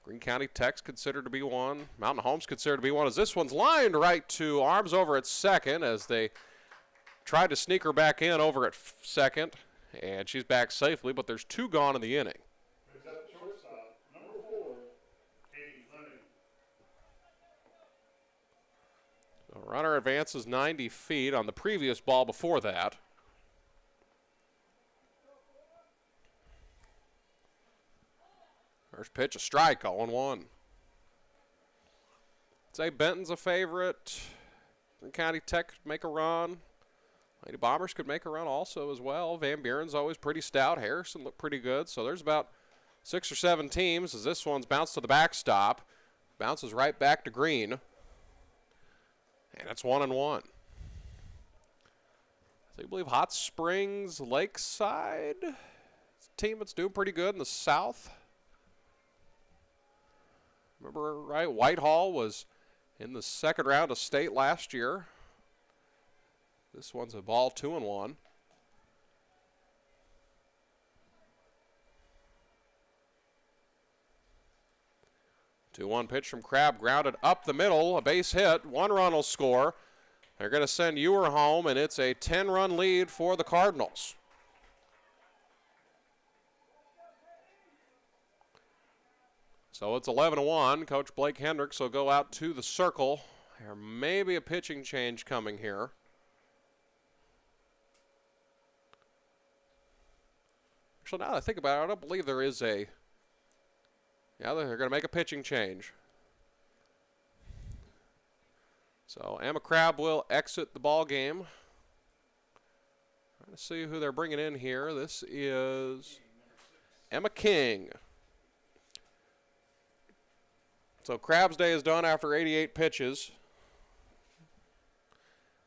Greene County Tech's considered to be one. Mountain Home's considered to be one, as this one's lined right to Arms over at second as they tried to sneak her back in over at second, and she's back safely, but there's 2 gone in the inning. Brings up shortstop, number 4, Katie Fleming. The runner advances 90 feet on the previous ball before that. First pitch, a strike, 0-1. Say Benton's a favorite. Greene County Tech could make a run. Lady Bombers could make a run also as well. Van Buren's always pretty stout. Harrison looked pretty good. So there's about 6 or 7 teams as this one's bounced to the backstop. Bounces right back to Greene. And it's 1-1. So you believe Hot Springs Lakeside? It's a team that's doing pretty good in the south. Remember, right, Whitehall was in the second round of state last year. This one's a ball, 2-1. Two-one pitch from Crabb, grounded up the middle, a base hit. 1 run will score. They're going to send Ewer home, and it's a 10-run lead for the Cardinals. So it's 11-1. Coach Blake Hendricks will go out to the circle. There may be a pitching change coming here. Actually, now that I think about it, I don't believe there is a... Yeah, they're going to make a pitching change. So Emma Crabb will exit the ball game. Trying to see who they're bringing in here. This is Emma King. So Crab's Day is done after 88 pitches,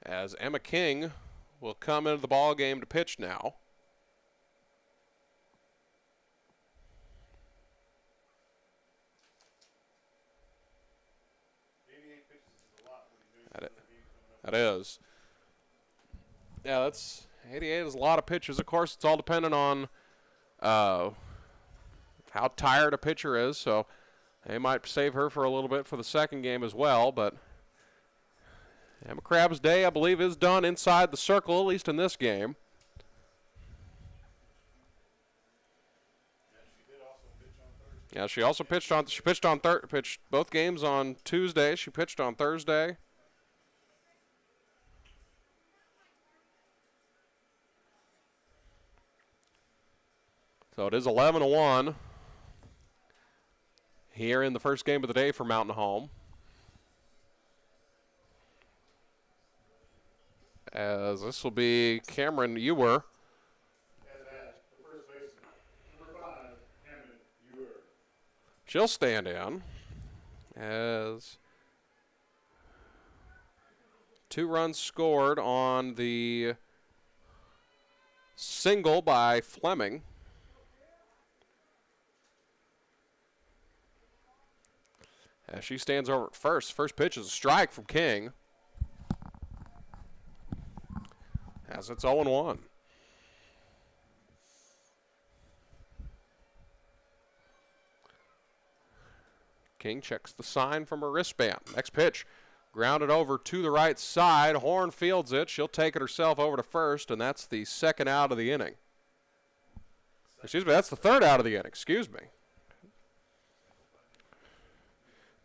as Emma King will come into the ball game to pitch now. That is. Yeah, that's 88 is a lot of pitches. Of course, it's all dependent on how tired a pitcher is. So they might save her for a little bit for the second game as well. But Emma Crab's day, I believe, is done inside the circle, at least in this game. Yeah, she also pitched both games on Tuesday. She pitched on Thursday. So it is 11-1 here in the first game of the day for Mountain Home. As this will be Cameron Ewer. She'll stand in as 2 runs scored on the single by Fleming. As she stands over at first. First pitch is a strike from King. As it's 0-1. King checks the sign from her wristband. Next pitch, grounded over to the right side. Horn fields it. She'll take it herself over to first, and that's the second out of the inning. Excuse me, that's the third out of the inning. Excuse me.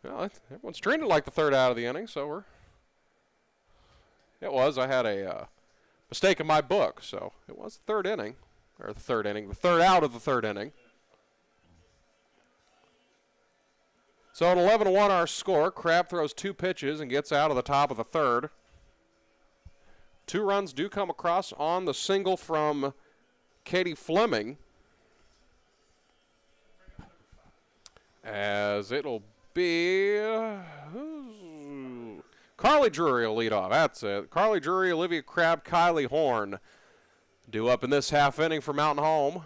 Well, everyone's treating it like the third out of the inning, so it was. I had a mistake in my book, so it was the third inning, or the third out of the third inning. So at 11-1 our score. Crab throws 2 pitches and gets out of the top of the third. 2 runs do come across on the single from Katie Fleming. As it'll be Carly Drury will lead off. That's it. Carly Drury, Olivia Crabb, Kylie Horn due up in this half inning for Mountain Home.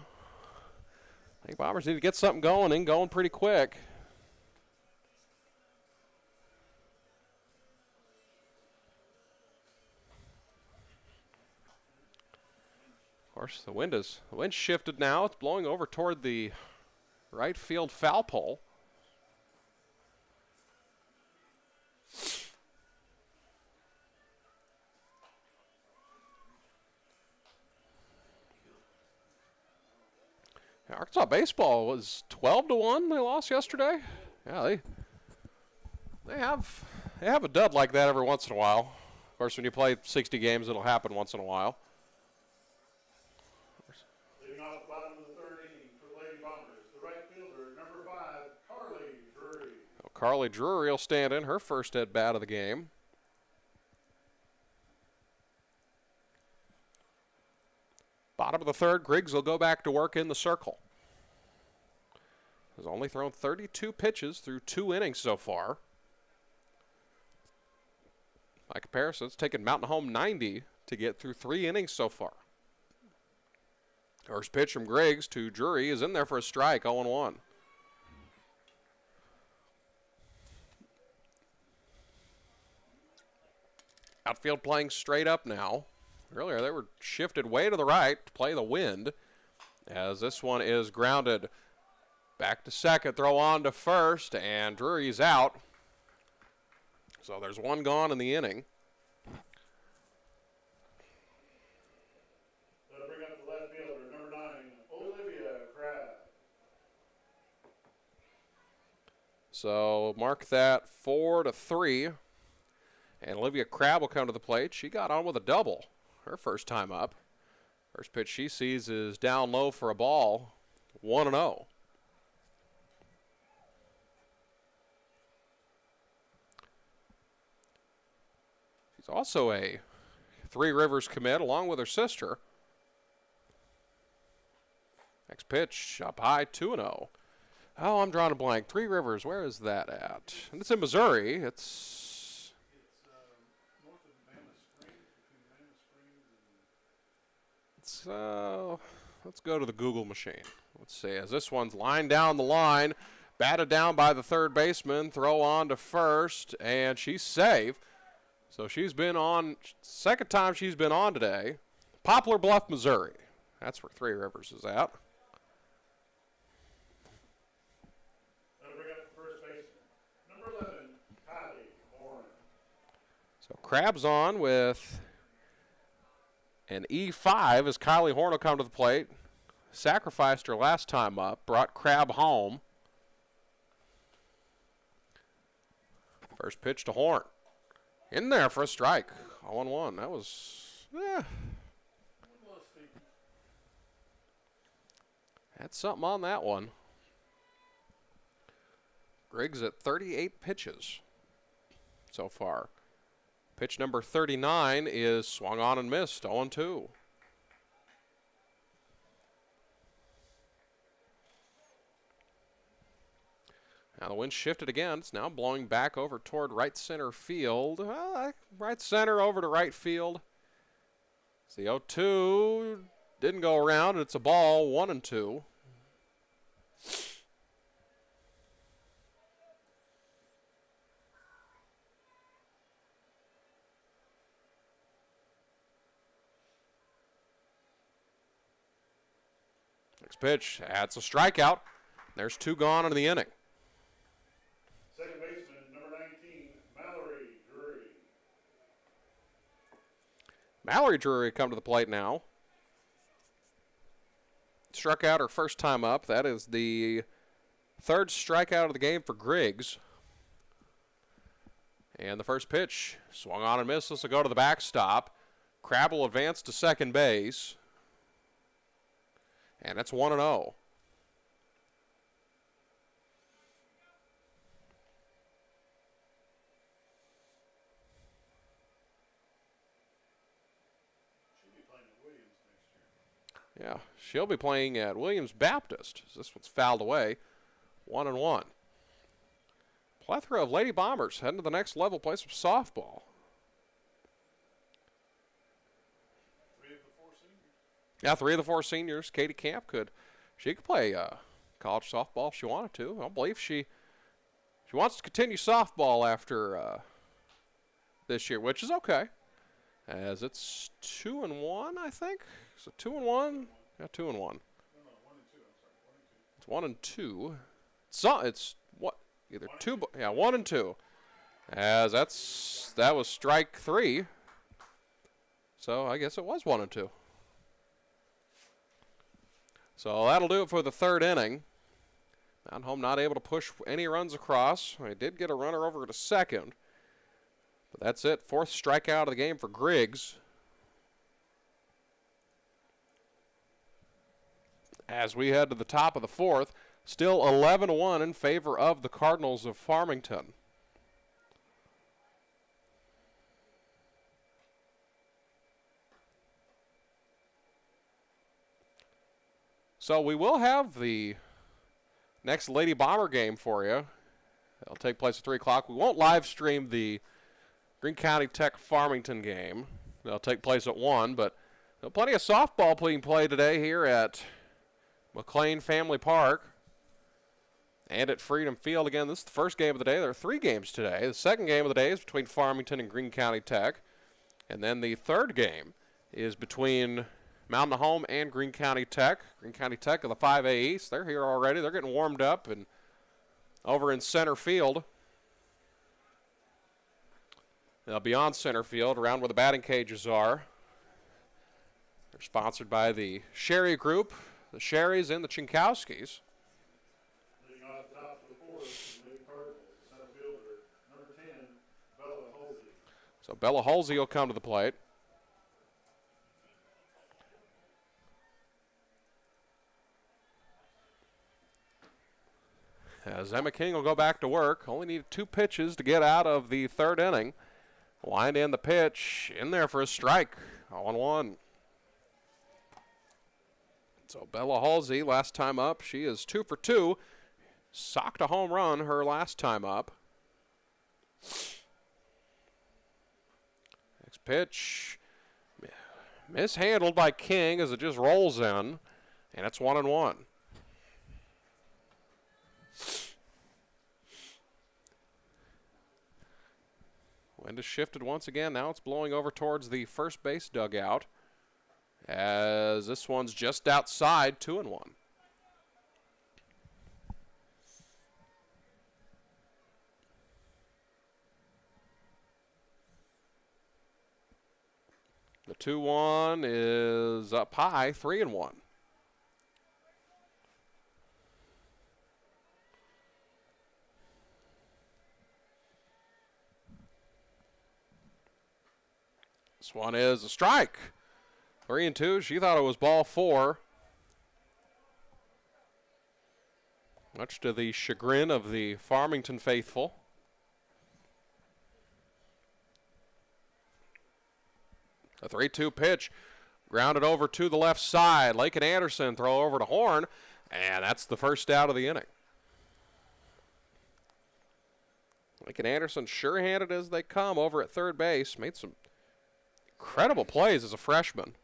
I think Bombers need to get something going and going pretty quick. Of course, the wind shifted now. It's blowing over toward the right field foul pole. Arkansas baseball was 12-1. They lost yesterday. Yeah, they have a dud like that every once in a while. Of course, when you play 60 games, it'll happen once in a while. Leading off the bottom of the third inning for the Lady Bombers, the right fielder, number 5, Carly Drury. Well, Carly Drury will stand in her first at bat of the game. Bottom of the third, Griggs will go back to work in the circle. Has only thrown 32 pitches through 2 innings so far. By comparison, it's taken Mountain Home 90 to get through 3 innings so far. First pitch from Griggs to Drury is in there for a strike, 0-1. Outfield playing straight up now. Earlier, they were shifted way to the right to play the wind, as this one is grounded back to second, throw on to first, and Drury's out. So there's 1 gone in the inning. That'll bring up the left fielder, number 9, Olivia Crabb. So mark that 4-3, and Olivia Crabb will come to the plate. She got on with a double her first time up. First pitch she sees is down low for a ball, 1-0. She's also a Three Rivers commit along with her sister. Next pitch, up high, 2-0. Oh, I'm drawing a blank. Three Rivers, where is that at? And it's in Missouri. It's north of Mammoth Springs, between Mammoth Springs and... let's go to the Google machine. Let's see, as this one's lined down the line, batted down by the third baseman, throw on to first, and she's safe. So she's been on, second time she's been on today. Poplar Bluff, Missouri. That's where Three Rivers is at. So Crab's on with an E5 as Kylie Horn will come to the plate. Sacrificed her last time up, brought Crab home. First pitch to Horn. In there for a strike. 0-1. That was, had something on that one. Griggs at 38 pitches so far. Pitch number 39 is swung on and missed, 0-2. Now the wind shifted again. It's now blowing back over toward right center field. Well, right center over to right field. It's the 0-2. Didn't go around. It's a ball, 1-2. Next pitch, that's a strikeout. There's two gone in the inning. Second baseman, number 19, Mallory Drury. Mallory Drury come to the plate now. Struck out her first time up. That is the third strikeout of the game for Griggs. And the first pitch, swung on and missed. This will go to the backstop. Crab will advance to second base. And it's 1-0. Yeah, she'll be playing at Williams Baptist. This one's fouled away. 1-1. Plethora of Lady Bombers heading to the next level, play some softball. Yeah, 3 of the 4 seniors. Katie Camp she could play college softball if she wanted to. I believe she wants to continue softball after this year, which is okay. As it's 2-1, I think. So 2-1. Yeah, 2-1. No, 1-2. I'm sorry, 1-2. It's 1-2. It's what? Either 2. Yeah, 1-2. As that was strike 3. So I guess it was 1-2. So that'll do it for the third inning. Mountain Home not able to push any runs across. I did get a runner over to second. But that's it. Fourth strikeout of the game for Griggs. As we head to the top of the fourth, still 11-1 in favor of the Cardinals of Farmington. So we will have the next Lady Bomber game for you. It'll take place at 3 o'clock. We won't live stream the Greene County Tech Farmington game. That'll take place at 1, but there's plenty of softball being played today here at McLean Family Park and at Freedom Field. Again, this is the first game of the day. There are 3 games today. The second game of the day is between Farmington and Greene County Tech. And then the third game is between Mountain Home and Greene County Tech. Greene County Tech of the 5A East. They're here already. They're getting warmed up and over in center field. They'll be on center field around where the batting cages are. They're sponsored by the Sherry Group, the Sherrys and the Chinkowskis. Leading off the top of the fourth, the Cardinals, center fielder, number 10, Bella Halsey. So Bella Halsey will come to the plate. As Emma King will go back to work. Only needed 2 pitches to get out of the third inning. Lined in the pitch, in there for a strike. 0-1. So Bella Halsey, last time up, she is 2 for 2. Socked a home run her last time up. Next pitch. Mishandled by King as it just rolls in. And it's 1-1. Wind has shifted once again. Now it's blowing over towards the first base dugout. As this one's just outside, 2-1. The 2-1 is up high, 3-1. This one is a strike. 3-2. She thought it was ball 4. Much to the chagrin of the Farmington faithful. A 3-2 pitch. Grounded over to the left side. Lake and Anderson throw over to Horn. And that's the first out of the inning. Lake and Anderson sure-handed as they come over at third base. Made some incredible plays as a freshman.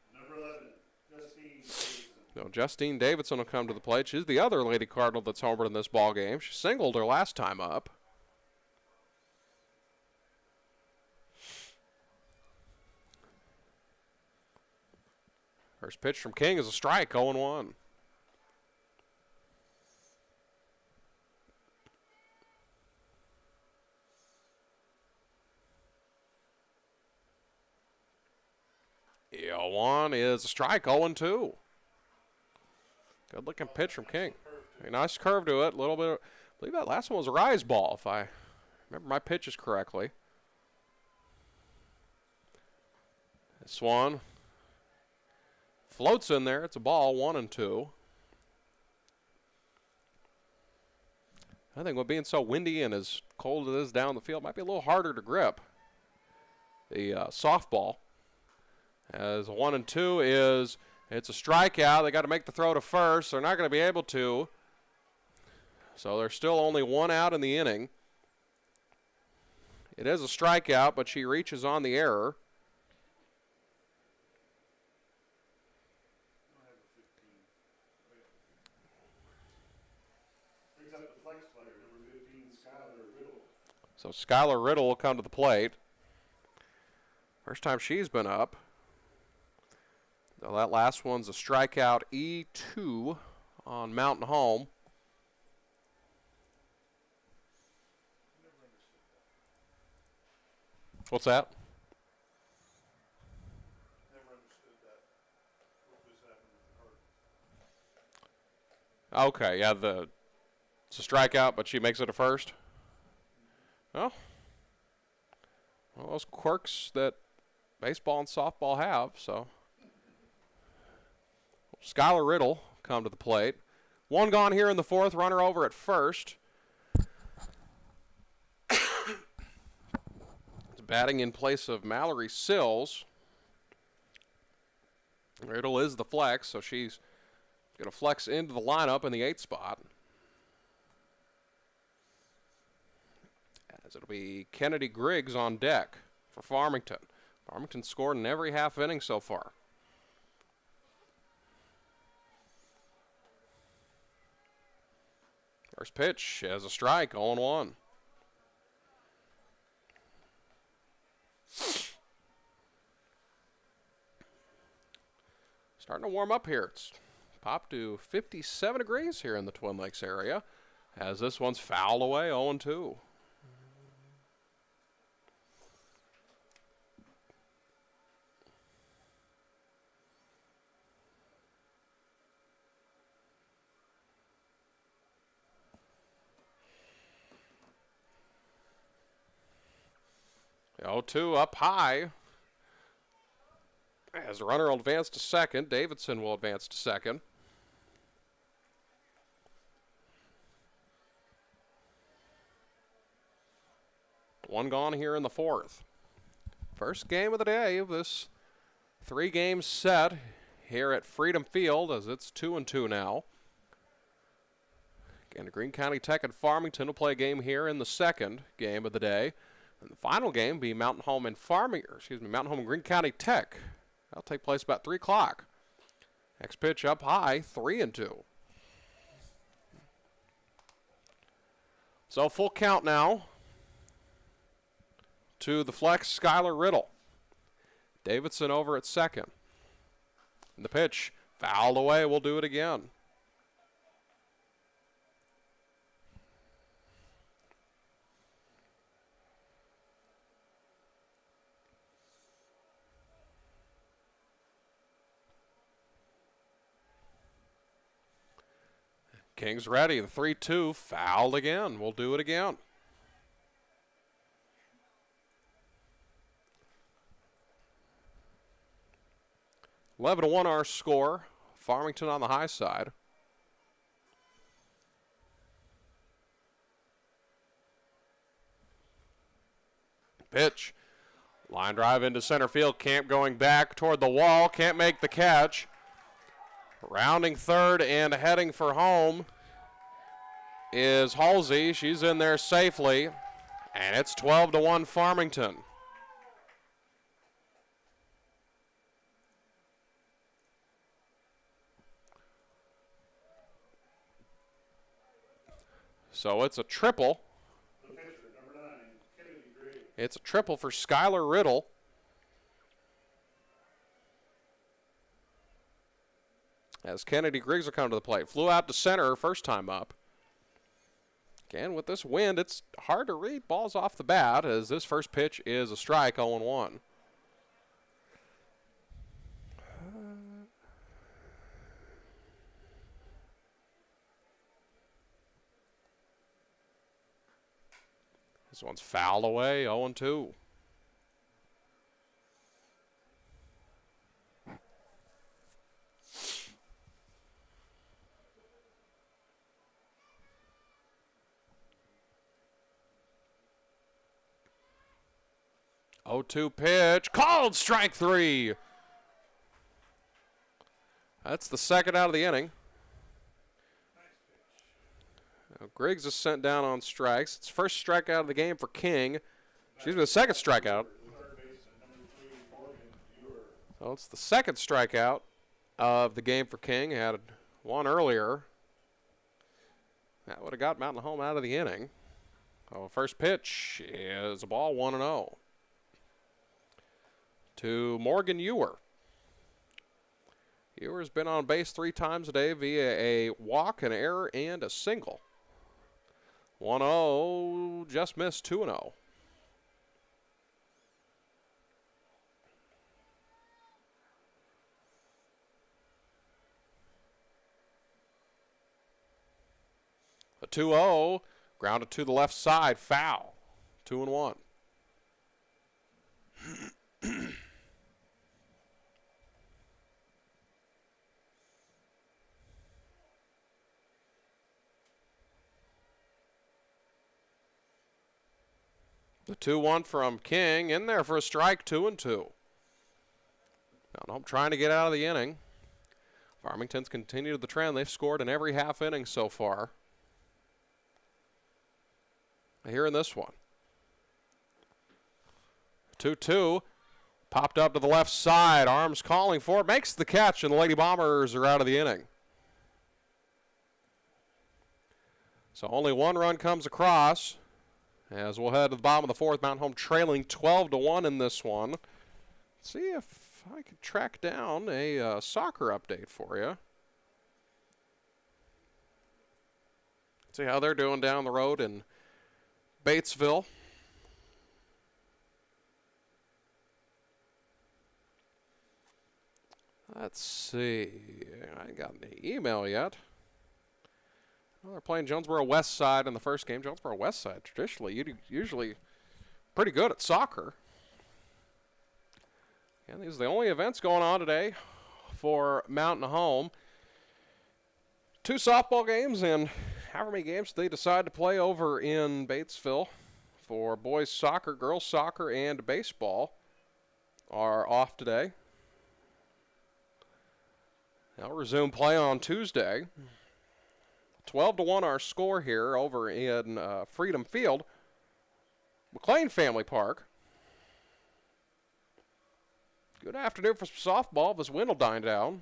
No, Justine Davidson will come to the plate. She's the other Lady Cardinal that's homered in this ball game. She singled her last time up. First pitch from King is a strike, 0-1. The 0-1 is a strike, 0-2. Good looking pitch from King. A nice curve to it. A little bit. I believe that last one was a rise ball, if I remember my pitches correctly. This one floats in there. It's a ball, 1-2. I think with being so windy and as cold as it is down the field, it might be a little harder to grip the softball. As 1-2 is. It's a strikeout. They got to make the throw to first. They're not going to be able to. So there's still only one out in the inning. It is a strikeout, but she reaches on the error. So Skylar Riddle will come to the plate. First time she's been up. That last one's a strikeout, E2 on Mountain Home. What's that? Never understood that. What was happening with the card? Okay, yeah, it's a strikeout, but she makes it a first. Well, those quirks that baseball and softball have, so. Skylar Riddle come to the plate. One gone here in the fourth, runner over at first. It's batting in place of Mallory Sills. Riddle is the flex, so she's going to flex into the lineup in the 8th spot. As it'll be Kennedy Griggs on deck for Farmington. Farmington scored in every half inning so far. First pitch as a strike, 0-1. Starting to warm up here. It's popped to 57 degrees here in the Twin Lakes area. As this one's fouled away, 0-2. The 0-2 up high. As the runner will advance to second, Davidson will advance to second. One gone here in the fourth. First game of the day of this 3-game set here at Freedom Field, as it's 2-2 now. Again, Greene County Tech and Farmington will play a game here in the second game of the day. And the final game be Mountain Home and Mountain Home and Greene County Tech. That'll take place about 3 o'clock. Next pitch up high, 3-2. So full count now to the flex, Skylar Riddle. Davidson over at second. And the pitch fouled away. We'll do it again. King's ready. The 3-2 fouled again. We'll do it again. – 11-1 our score. Farmington on the high side. Pitch. Line drive into center field. Camp going back toward the wall. Can't make the catch. Rounding third and heading for home is Halsey. She's in there safely. And it's 12-1 Farmington. So it's a triple. It's a triple for Skylar Riddle. As Kennedy Griggs will come to the plate. Flew out to center her first time up. Again, with this wind, it's hard to read balls off the bat, as this first pitch is a strike, 0-1. This one's fouled away, 0-2. Oh, 2 pitch, called strike 3. That's the second out of the inning. Now, Griggs is sent down on strikes. It's first strikeout of the game for King. Excuse me, the second strikeout. So it's the second strikeout of the game for King. Had one earlier. That would have got Mountain Home out of the inning. Oh, first pitch is a ball, 1-0. To Morgan Ewer. Ewer's been on base 3 times today via a walk, an error, and a single. 1-0, just missed 2-0. A 2-0, grounded to the left side, foul. 2-1. The 2-1 from King, in there for a strike, 2-2. Mountain Home trying to get out of the inning. Farmington's continued the trend. They've scored in every half inning so far. Here in this one. 2-2, popped up to the left side, arms calling for it, makes the catch, and the Lady Bombers are out of the inning. So only one run comes across. As we'll head to the bottom of the fourth, Mountain Home trailing 12-1 in this one. Let's see if I can track down a soccer update for you. See how they're doing down the road in Batesville. Let's see. I ain't got any email yet. Well, they're playing Jonesboro West Side in the first game. Jonesboro West Side, traditionally, usually pretty good at soccer. And these are the only events going on today for Mountain Home. 2 softball games and however many games they decide to play over in Batesville for boys soccer, girls soccer, and baseball are off today. Now resume play on Tuesday. 12-1 our score here over in Freedom Field, McLean Family Park. Good afternoon for some softball. This wind will die down.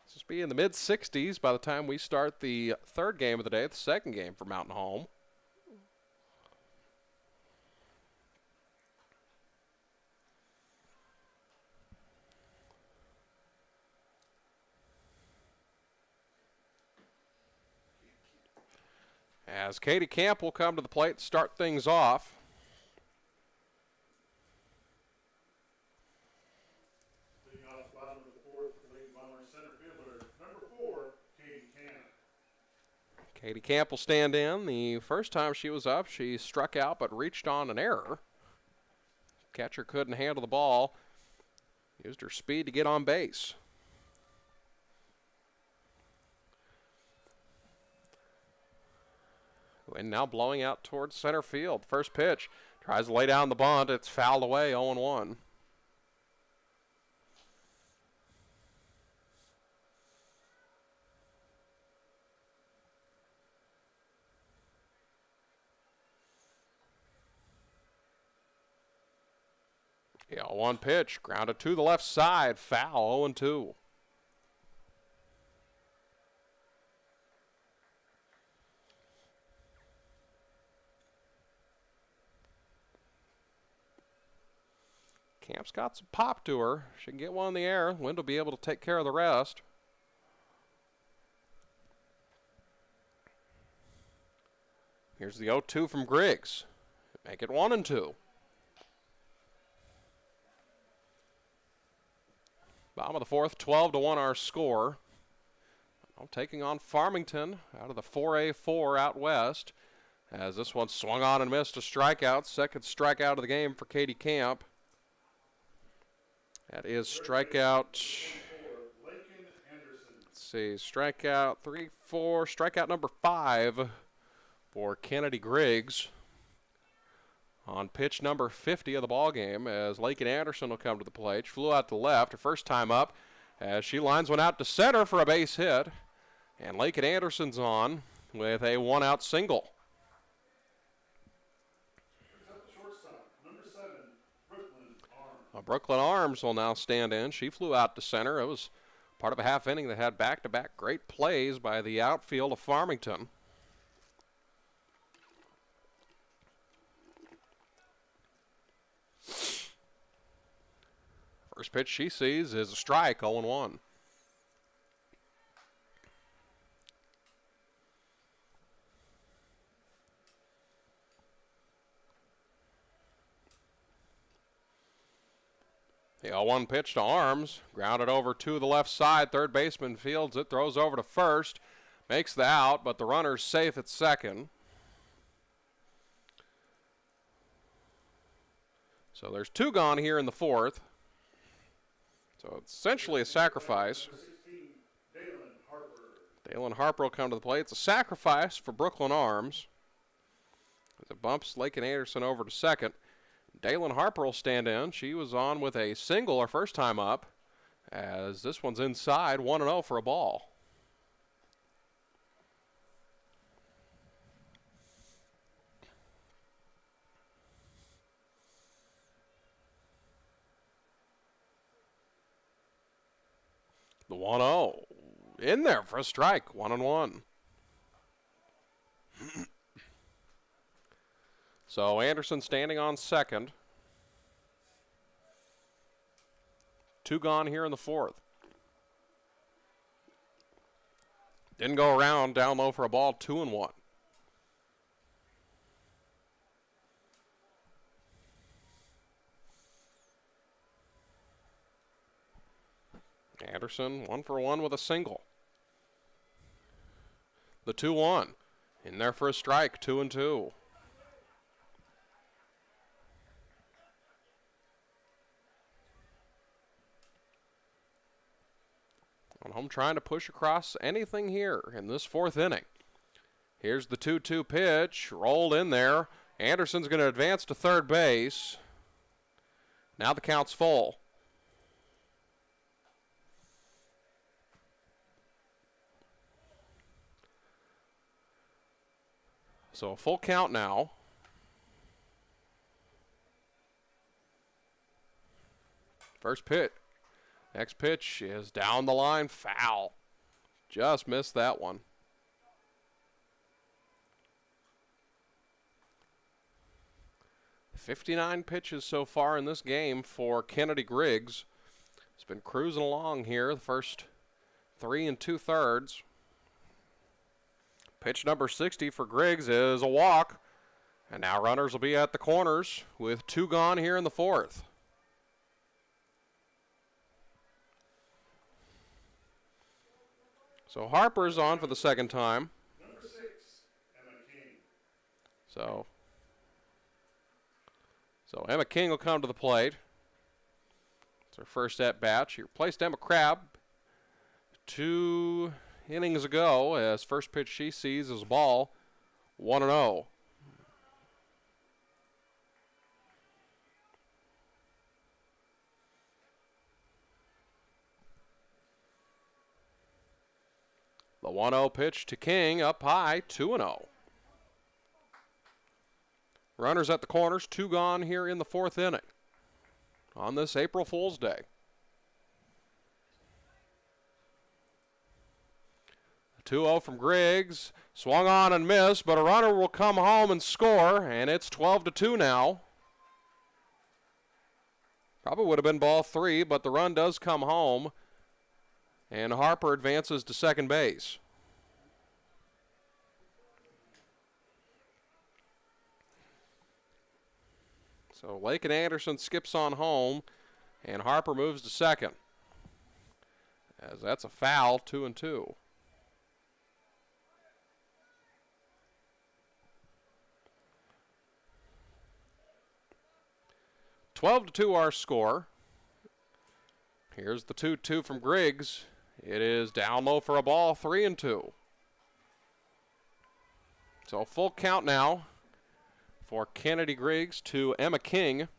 This will be in the mid-60s by the time we start the third game of the day, the second game for Mountain Home. As Katie Camp will come to the plate to start things off. Leading off the bottom of the fourth, leading Bomber center fielder, number 4, Katie Camp. Katie Camp will stand in. The first time she was up, she struck out but reached on an error. Catcher couldn't handle the ball. Used her speed to get on base. And now blowing out towards center field. First pitch. Tries to lay down the bunt. It's fouled away, 0-1. Yeah, one pitch. Grounded to the left side. Foul, 0-2. Camp's got some pop to her. She can get one in the air. Wind will be able to take care of the rest. Here's the 0-2 from Griggs. Make it 1-2. Bottom of the fourth, 12-1 our score. Now taking on Farmington out of the 4A4 out west. As this one swung on and missed a strikeout. Second strikeout of the game for Katie Camp. That is strikeout. Let's see, strikeout 3, 4, strikeout number 5 for Kennedy Griggs on pitch number 50 of the ball game. As Lakin Anderson will come to the plate. She flew out to left, her first time up, as she lines one out to center for a base hit. And Lakin Anderson's on with a one-out single. Brooklyn Arms will now stand in. She flew out to center. It was part of a half inning that had back-to-back great plays by the outfield of Farmington. First pitch she sees is a strike, 0-1. The 0-1 pitch to Arms, grounded over to the left side. Third baseman fields it, throws over to first, makes the out, but the runner's safe at second. So there's 2 gone here in the fourth. So it's essentially a sacrifice. Dalen Harper will come to the plate. It's a sacrifice for Brooklyn Arms. As it bumps Lakin Anderson over to second. Dalen Harper will stand in. She was on with a single her first time up, as this one's inside, 1-0 for a ball. The 1-0 in there for a strike, 1-1. So Anderson standing on second. 2 gone here in the fourth. Didn't go around, down low for a ball, 2-1. Anderson 1 for 1 with a single. The 2-1 in there for a strike, 2-2. On home trying to push across anything here in this fourth inning. Here's the 2-2 pitch, rolled in there. Anderson's going to advance to third base. Now the count's full. So a full count now. First pitch. Next pitch is down the line, foul. Just missed that one. "59 pitches so far in this game for Kennedy Griggs. He's been cruising along here the first 3 2/3. Pitch number 60 for Griggs is a walk. And now runners will be at the corners with 2 gone here in the 4th. So Harper's on for the second time. Number 6, Emma King. So Emma King will come to the plate. It's her first at bat. She replaced Emma Crabb 2 innings ago, as first pitch she sees is a ball, 1-0. The 1-0 pitch to King, up high, 2-0. Runners at the corners, 2 gone here in the 4th inning on this April Fool's Day. The 2-0 from Griggs, swung on and missed, but a runner will come home and score, and it's 12-2 now. Probably would have been ball 3, but the run does come home. And Harper advances to second base. So Lake and Anderson skips on home, and Harper moves to second, as that's a foul, 2-2. "12-2 our score. Here's the 2-2 from Griggs. It is down low for a ball, 3-2. So full count now for Kennedy Griggs to Emma King.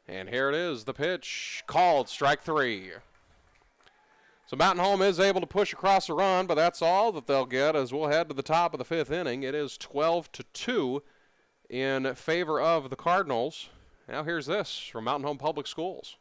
And here it is, the pitch called, strike 3. So Mountain Home is able to push across the run, but that's all that they'll get as we'll head to the top of the 5th inning. It is 12-2 in favor of the Cardinals. Now here's this from Mountain Home Public Schools.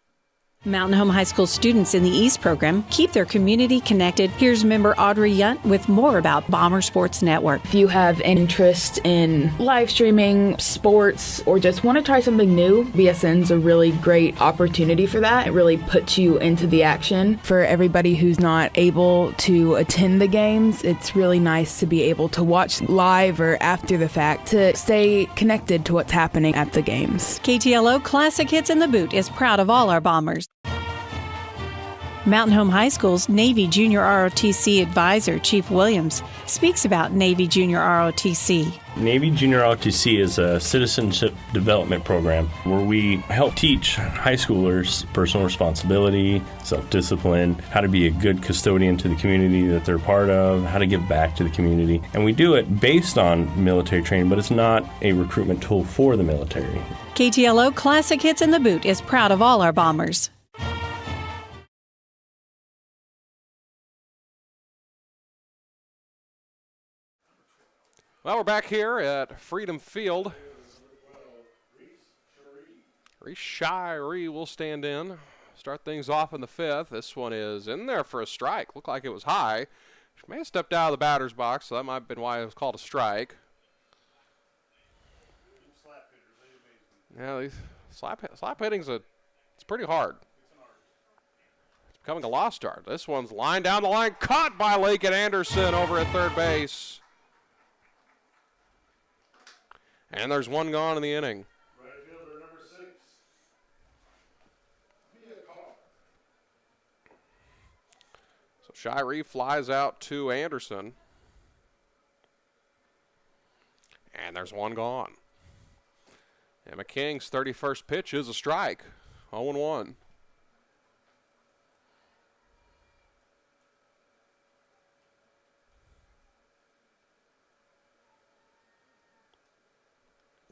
Mountain Home High School students in the East program keep their community connected. Here's member Audrey Yunt with more about Bomber Sports Network. If you have interest in live streaming, sports, or just want to try something new, BSN's a really great opportunity for that. It really puts you into the action. For everybody who's not able to attend the games, it's really nice to be able to watch live or after the fact to stay connected to what's happening at the games. KTLO Classic Hits in the Boot is proud of all our Bombers. Mountain Home High School's Navy Junior ROTC advisor, Chief Williams, speaks about Navy Junior ROTC. Navy Junior ROTC is a citizenship development program where we help teach high schoolers personal responsibility, self-discipline, how to be a good custodian to the community that they're part of, how to give back to the community. And we do it based on military training, but it's not a recruitment tool for the military. KTLO Classic Hits in the Boot is proud of all our Bombers. Well, we're back here at Freedom Field. Reese Shirey will stand in. Start things off in the 5th. This one is in there for a strike. Looked like it was high. She may have stepped out of the batter's box, so that might have been why it was called a strike. Yeah, these slap hitting's it's pretty hard. It's becoming a lost art. This one's lined down the line, caught by Lake and Anderson over at third base. And there's one gone in the inning. Right fielder number 6. So Shirey flies out to Anderson. And there's one gone. Emma King's 31st pitch is a strike. 0-1.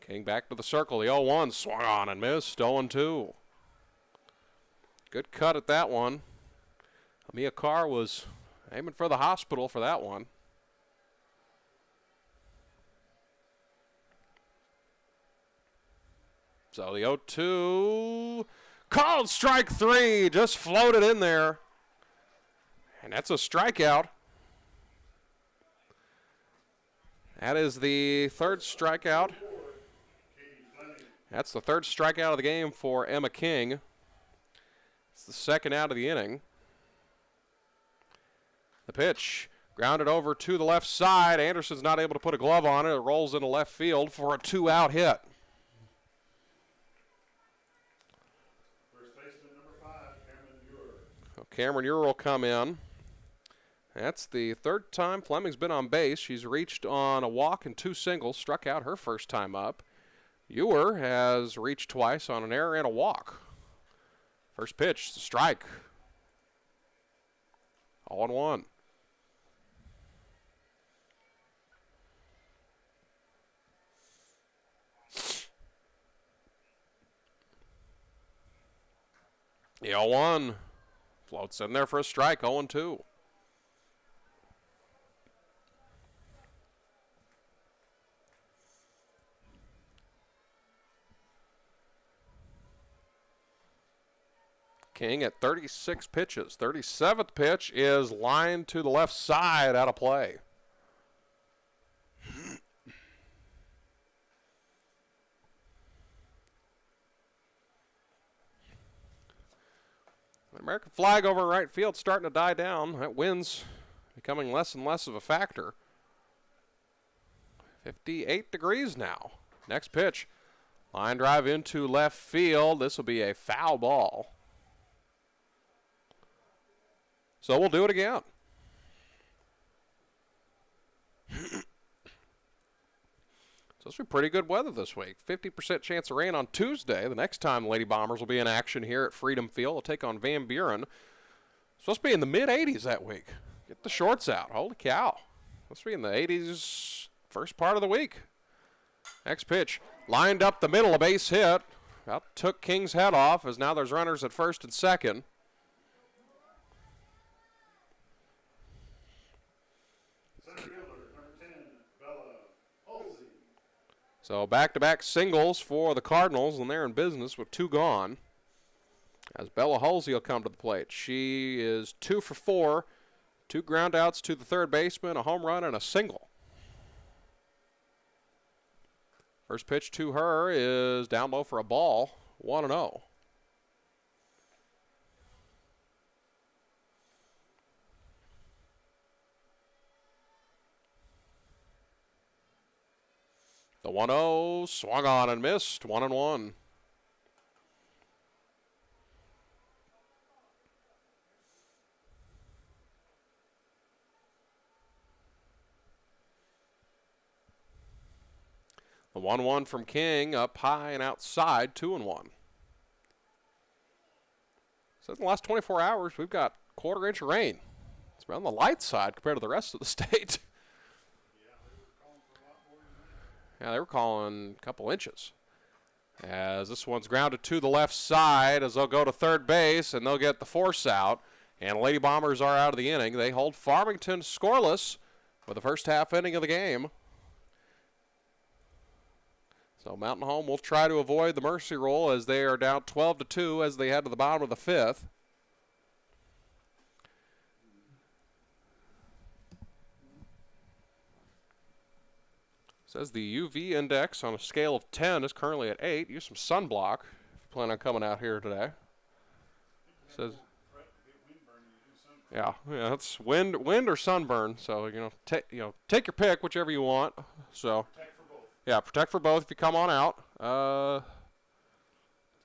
King back to the circle. The 0-1 swung on and missed. 0-2. Good cut at that one. Amia Carr was Aiming for the hospital for that one. So the 0-2, called strike 3, just floated in there. And that's a strikeout. That is the third strikeout. That's the third strikeout of the game for Emma King. It's the second out of the inning. The pitch grounded over to the left side. Anderson's not able to put a glove on it. It rolls into left field for a 2-out hit. Cameron Ure will come in. That's the third time Fleming's been on base. She's reached on a walk and 2 singles, struck out her first time up. Ure has reached twice on an error and a walk. First pitch, strike. 0-1. The 0-1. Floats in there for a strike, 0-2. King at 36 pitches. 37th pitch is lined to the left side, out of play. The American flag over in right field starting to die down. That wind's becoming less and less of a factor. 58 degrees now. Next pitch. Line drive into left field. This will be a foul ball. So we'll do it again. So it's been pretty good weather this week. 50% chance of rain on Tuesday. The next time the Lady Bombers will be in action here at Freedom Field. They'll take on Van Buren. It's supposed to be in the mid-80s that week. Get the shorts out. Holy cow. Supposed to be in the 80s first part of the week. Next pitch. Lined up the middle, a base hit. About took King's head off as now there's runners at first and second. So back-to-back singles for the Cardinals, and they're in business with 2 gone. As Bella Halsey will come to the plate. She is 2 for 4, 2 ground outs to the third baseman, a home run, and a single. First pitch to her is down low for a ball, 1-0. The 1-0 swung on and missed, 1-1. The 1-1 from King, up high and outside, 2-1. So in the last 24 hours, we've got quarter-inch of rain. It's been on the light side compared to the rest of the state. Yeah, they were calling a couple inches. As this one's grounded to the left side, as they'll go to third base, and they'll get the force out. And the Lady Bombers are out of the inning. They hold Farmington scoreless for the first half inning of the game. So Mountain Home will try to avoid the mercy rule as they are down 12-2 as they head to the bottom of the 5th. Says the UV index on a scale of 10 is currently at 8. Use some sunblock if you plan on coming out here today. Says, yeah, it's wind or sunburn. So take your pick, whichever you want. So yeah, protect for both if you come on out. Let's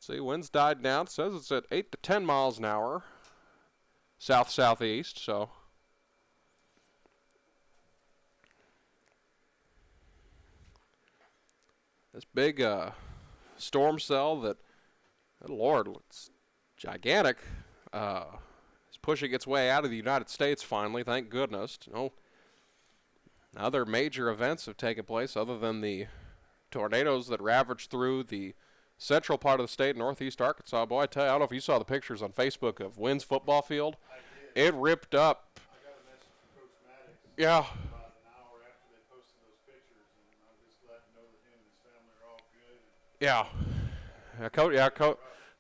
see, wind's died down. It says it's at 8 to 10 miles an hour, south-southeast. So. This big storm cell that, good Lord, it's gigantic, is pushing its way out of the United States finally, thank goodness. No other major events have taken place other than the tornadoes that ravaged through the central part of the state, northeast Arkansas. Boy, I tell you, I don't know if you saw the pictures on Facebook of Wynn's football field. It ripped up Yeah. About an hour after they posted those pictures, and I'm just glad to know that him and his family are all good.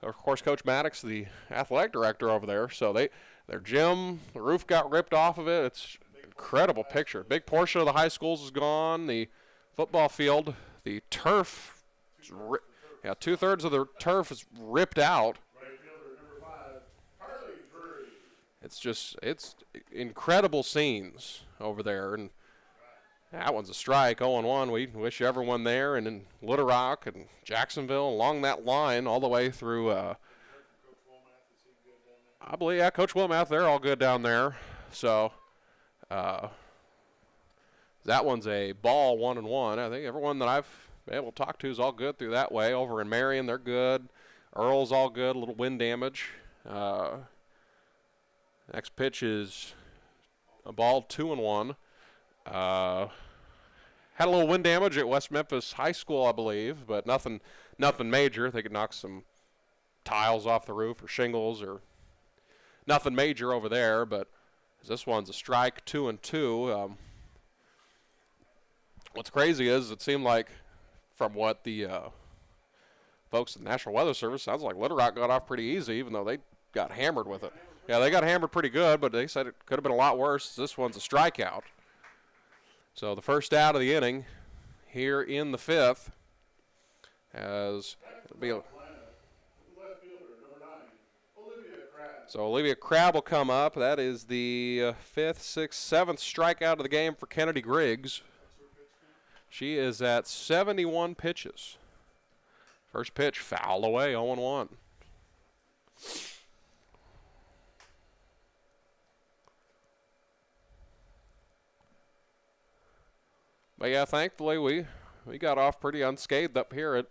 Of course, Coach Maddox, the athletic director over there. So their gym, the roof got ripped off of it. It's an incredible picture. Big portion of the high schools is gone. The football field, the turf, 2/3 of the turf is ripped out. Right fielder number 5, Carly Drury. It's incredible scenes over there, and that one's a strike, 0-1. We wish everyone there, and in Little Rock and Jacksonville, along that line, all the way through. I believe, Coach Wilmath, they're all good down there. So that one's a ball, 1-1. I think everyone that I've been able to talk to is all good through that way. Over in Marion, they're good. Earl's all good, a little wind damage. Next pitch is a ball, 2-1. Had a little wind damage at West Memphis High School, I believe, but nothing major. They could knock some tiles off the roof or shingles, or nothing major over there. But this one's a strike, 2-2. What's crazy is it seemed like, from what the folks at the National Weather Service, sounds like Little Rock got off pretty easy, even though they got hammered with it. Yeah, they got hammered pretty good, but they said it could have been a lot worse. This one's a strikeout. So the first out of the inning here in the 5th, as it'll be so Olivia Crabb will come up. That is the 5th, 6th, 7th strikeout of the game for Kennedy Griggs. She is at 71 pitches. First pitch fouled away, 0-1. But yeah, thankfully we got off pretty unscathed up here.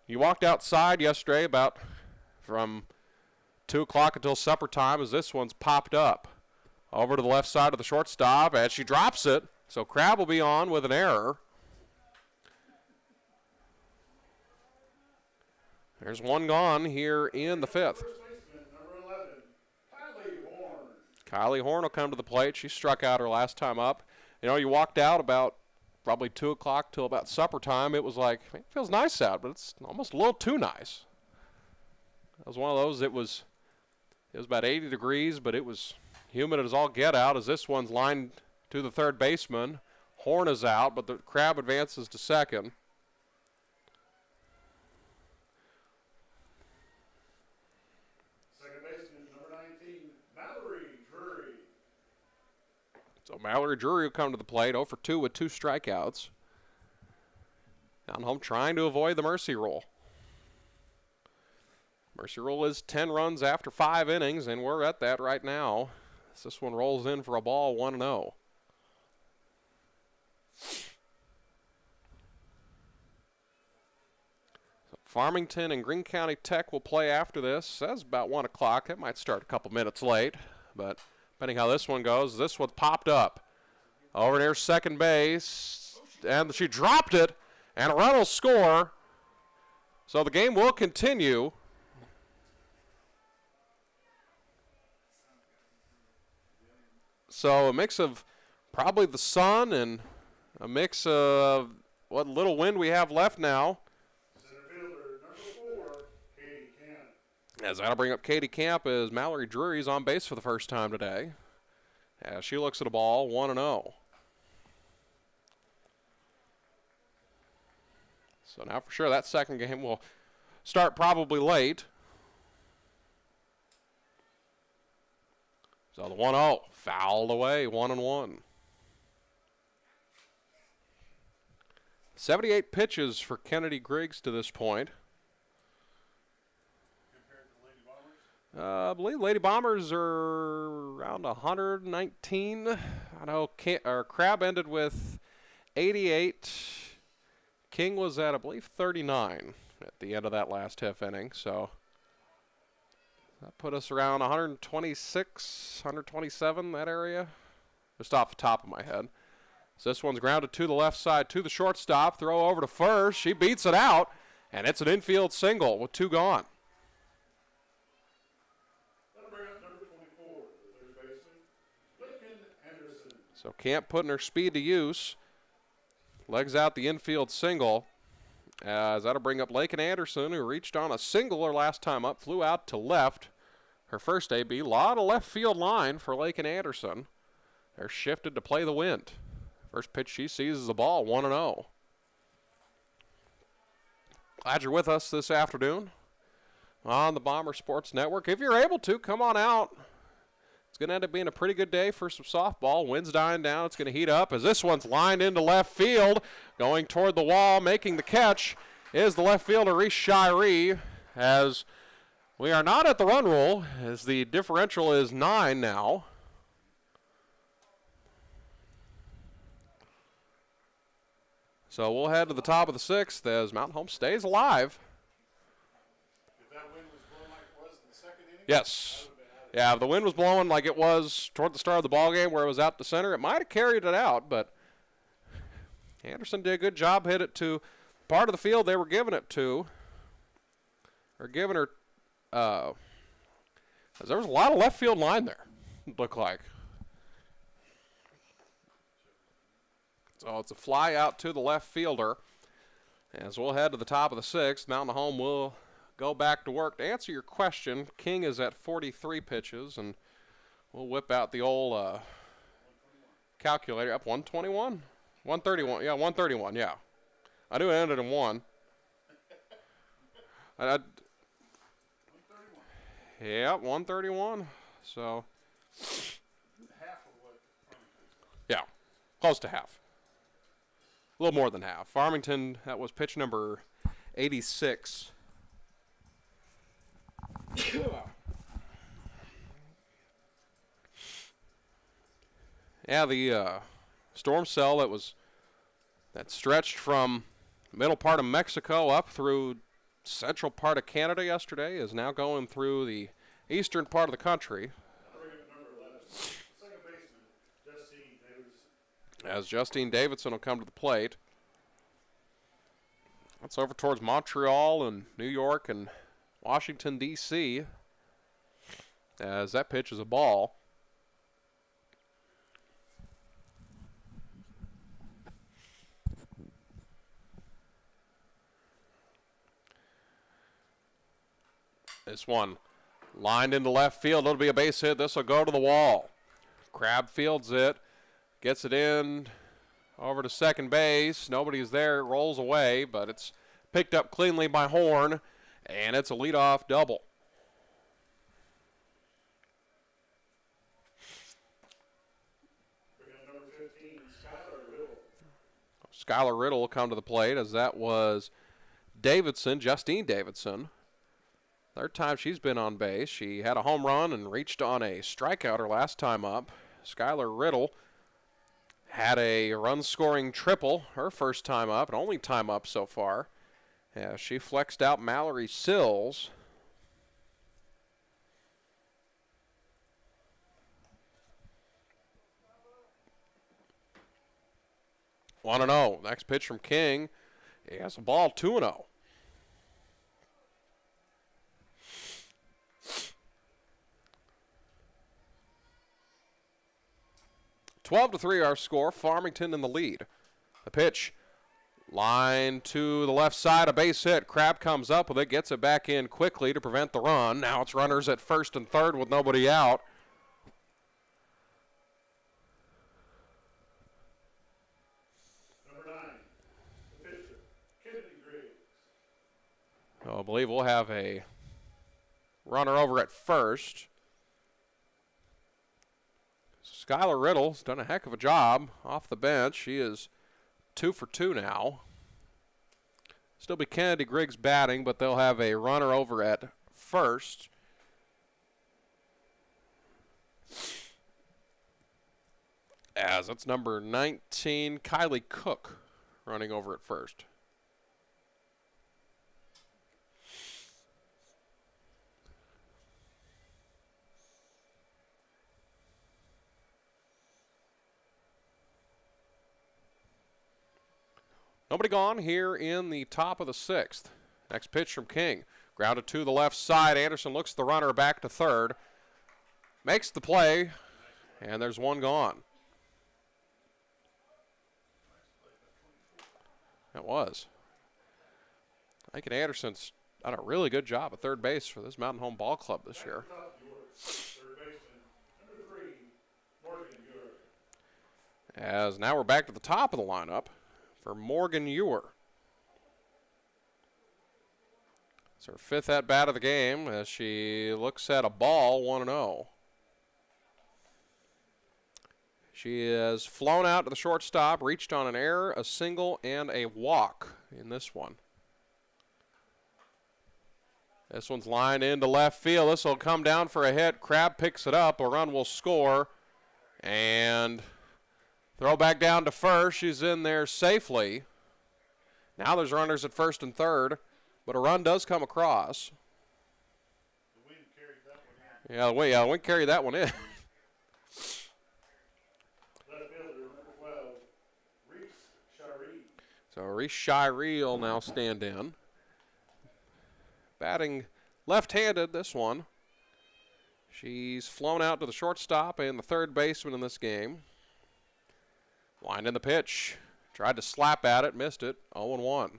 You walked outside yesterday about from 2 o'clock until supper time, as this one's popped up over to the left side of the shortstop, and she drops it. So Crabb will be on with an error. There's one gone here in the 5th. Kylie Horn will come to the plate. She struck out her last time up. You know, you walked out about probably 2 o'clock till about supper time. It was like, it feels nice out, but it's almost a little too nice. It was one of those, it was about 80 degrees, but it was humid as all get out, as this one's lined to the third baseman. Horn is out, but the Crabb advances to second. Second baseman, number 19, Mallory Drury. So Mallory Drury will come to the plate, 0-for-2 with 2 strikeouts. Down home trying to avoid the mercy rule. Mercy rule is 10 runs after 5 innings, and we're at that right now. So this one rolls in for a ball, 1-0. So Farmington and Greene County Tech will play after this. That's about 1 o'clock. It might start a couple minutes late, but depending how this one goes, this one popped up over near second base, and she dropped it, and a run will score. So the game will continue. So a mix of probably the sun and a mix of what little wind we have left now. Center fielder, number 4, Katie Camp. As that'll bring up Katie Camp, as Mallory Drury's on base for the first time today. As she looks at a ball, 1-0. So now for sure that second game will start probably late. So the 1-0 fouled away, 1-1. 78 pitches for Kennedy Griggs to this point. Compared to Lady Bombers? I believe Lady Bombers are around 119. I know Crabb ended with 88. King was at, I believe, 39 at the end of that last half inning. So that put us around 126, 127, that area. Just off the top of my head. So this one's grounded to the left side to the shortstop. Throw over to first. She beats it out, and it's an infield single with 2 gone. So Camp putting her speed to use. Legs out the infield single. As that'll bring up Lakin Anderson, who reached on a single her last time up, flew out to left. Her first AB, lot of left field line for Lakin Anderson. They're shifted to play the wind. First pitch she sees is the ball, 1-0. Glad you're with us this afternoon on the Bomber Sports Network. If you're able to, come on out. It's going to end up being a pretty good day for some softball. Wind's dying down. It's going to heat up as this one's lined into left field. Going toward the wall, making the catch is the left fielder, Reese Shiree, as we are not at the run rule, as the differential is 9 now. So we'll head to the top of the 6th as Mountain Home stays alive. If that wind was blowing like it was in the second inning? Yes. Yeah, if the wind was blowing like it was toward the start of the ball game where it was out to center, it might have carried it out, but Anderson did a good job, hit it to part of the field they were giving it to. Or giving her, there was a lot of left field line there, it looked like. So it's a fly out to the left fielder. As we'll head to the top of the 6th, Mountain Home will go back to work. To answer your question, King is at 43 pitches, and we'll whip out the old calculator. Up 121? 131. Yeah, 131, yeah. I knew it ended in 1. Yeah, 131. So, yeah, close to half. A little more than half. Farmington, that was pitch number 86. Yeah, the storm cell that stretched from middle part of Mexico up through central part of Canada yesterday is now going through the eastern part of the country. As Justine Davidson will come to the plate. That's over towards Montreal and New York and Washington, D.C. as that pitch is a ball. This one lined into left field. It'll be a base hit. This will go to the wall. Crabb fields it. Gets it in over to second base. Nobody's there. It rolls away, but it's picked up cleanly by Horn, and it's a leadoff double. Number 15, Skylar Riddle. Skylar Riddle will come to the plate, as that was Davidson, Justine Davidson. Third time she's been on base. She had a home run and reached on a strikeout her last time up. Skylar Riddle had a run-scoring triple her first time up, and only time up so far. Yeah, she flexed out Mallory Sills. One and 0. Next pitch from King. He has a ball, 2-0. Twelve to 3 our score. Farmington in the lead. The pitch, line to the left side, a base hit. Crabb comes up with it, gets it back in quickly to prevent the run. Now it's runners at first and third with nobody out. Number 9, the pitcher, Kennedy Griggs. I believe we'll have a runner over at first. Skylar Riddle's done a heck of a job off the bench. She is 2 for 2 now. Still be Kennedy Griggs batting, but they'll have a runner over at first. As it's number 19, Kylie Cook, running over at first. Nobody gone here in the top of the 6th. Next pitch from King. Grounded to the left side. Anderson looks the runner back to third. Makes the play, and there's one gone. It was. Lincoln Anderson's done a really good job at third base for this Mountain Home Ball Club this year. As now we're back to the top of the lineup for Morgan Ewer. It's her 5th at-bat of the game as she looks at a ball, 1-0. She has flown out to the shortstop, reached on an error, a single, and a walk in this one. This one's lined into left field. This will come down for a hit. Crabb picks it up. A run will score. And throw back down to first. She's in there safely. Now there's runners at first and third, but a run does come across. The wind carried that one in. Yeah, the wind carried that one in. Left fielder, number 12, Reese Shiree. So Reese Shiree will now stand in. Batting left-handed, this one. She's flown out to the shortstop and the third baseman in this game. Winding the pitch. Tried to slap at it, missed it. 0-1.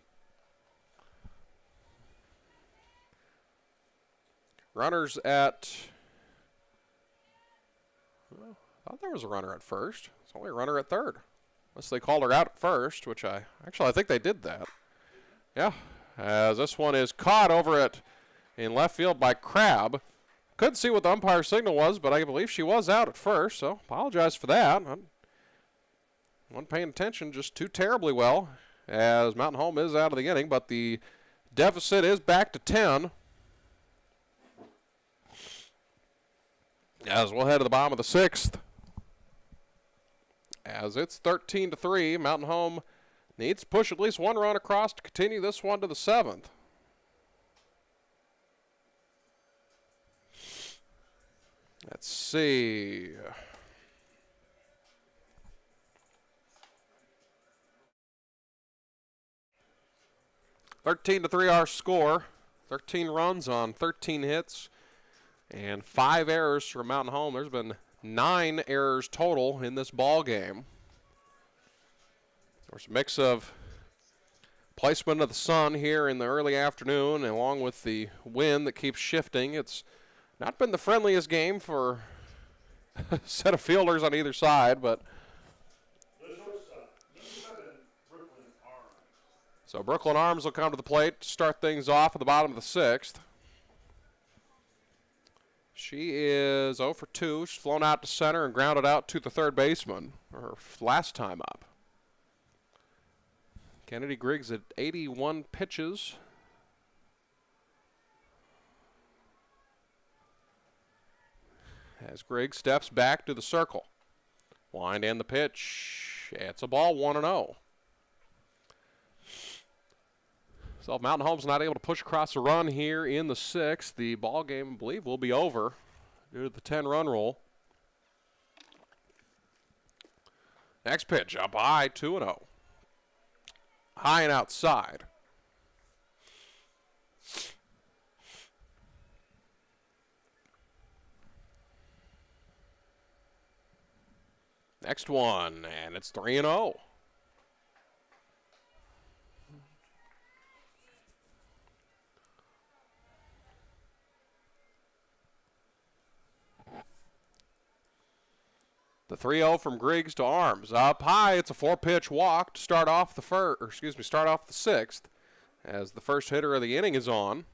Runners at... Well, I thought there was a runner at first. It's only a runner at third. Unless they called her out at first, which I think they did that. Yeah, as this one is caught over in left field by Crabb. Couldn't see what the umpire signal was, but I believe she was out at first, so apologize for that. I wasn't paying attention just too terribly well, as Mountain Home is out of the inning, but the deficit is back to 10. As we'll head to the bottom of the 6th. As it's 13-3, Mountain Home needs to push at least one run across to continue this one to the 7th. Let's see. 13-3 our score. 13 runs on 13 hits and 5 errors for Mountain Home. There's been 9 errors total in this ball game. There's a mix of placement of the sun here in the early afternoon, along with the wind that keeps shifting. It's not been the friendliest game for a set of fielders on either side, but so Brooklyn Arms will come to the plate to start things off at the bottom of the 6th. She is 0 for 2. She's flown out to center and grounded out to the third baseman her last time up. Kennedy Griggs at 81 pitches. As Griggs steps back to the circle. Wind in the pitch. It's a ball, 1-0. So if Mountain Home's not able to push across a run here in the 6th, the ball game, I believe, will be over due to the 10-run rule. Next pitch, up high, 2-0. High and outside. Next one, and it's 3-0. The 3-0 from Griggs to Arms. Up high, it's a 4-pitch walk to start off the start off the 6th, as the first hitter of the inning is on.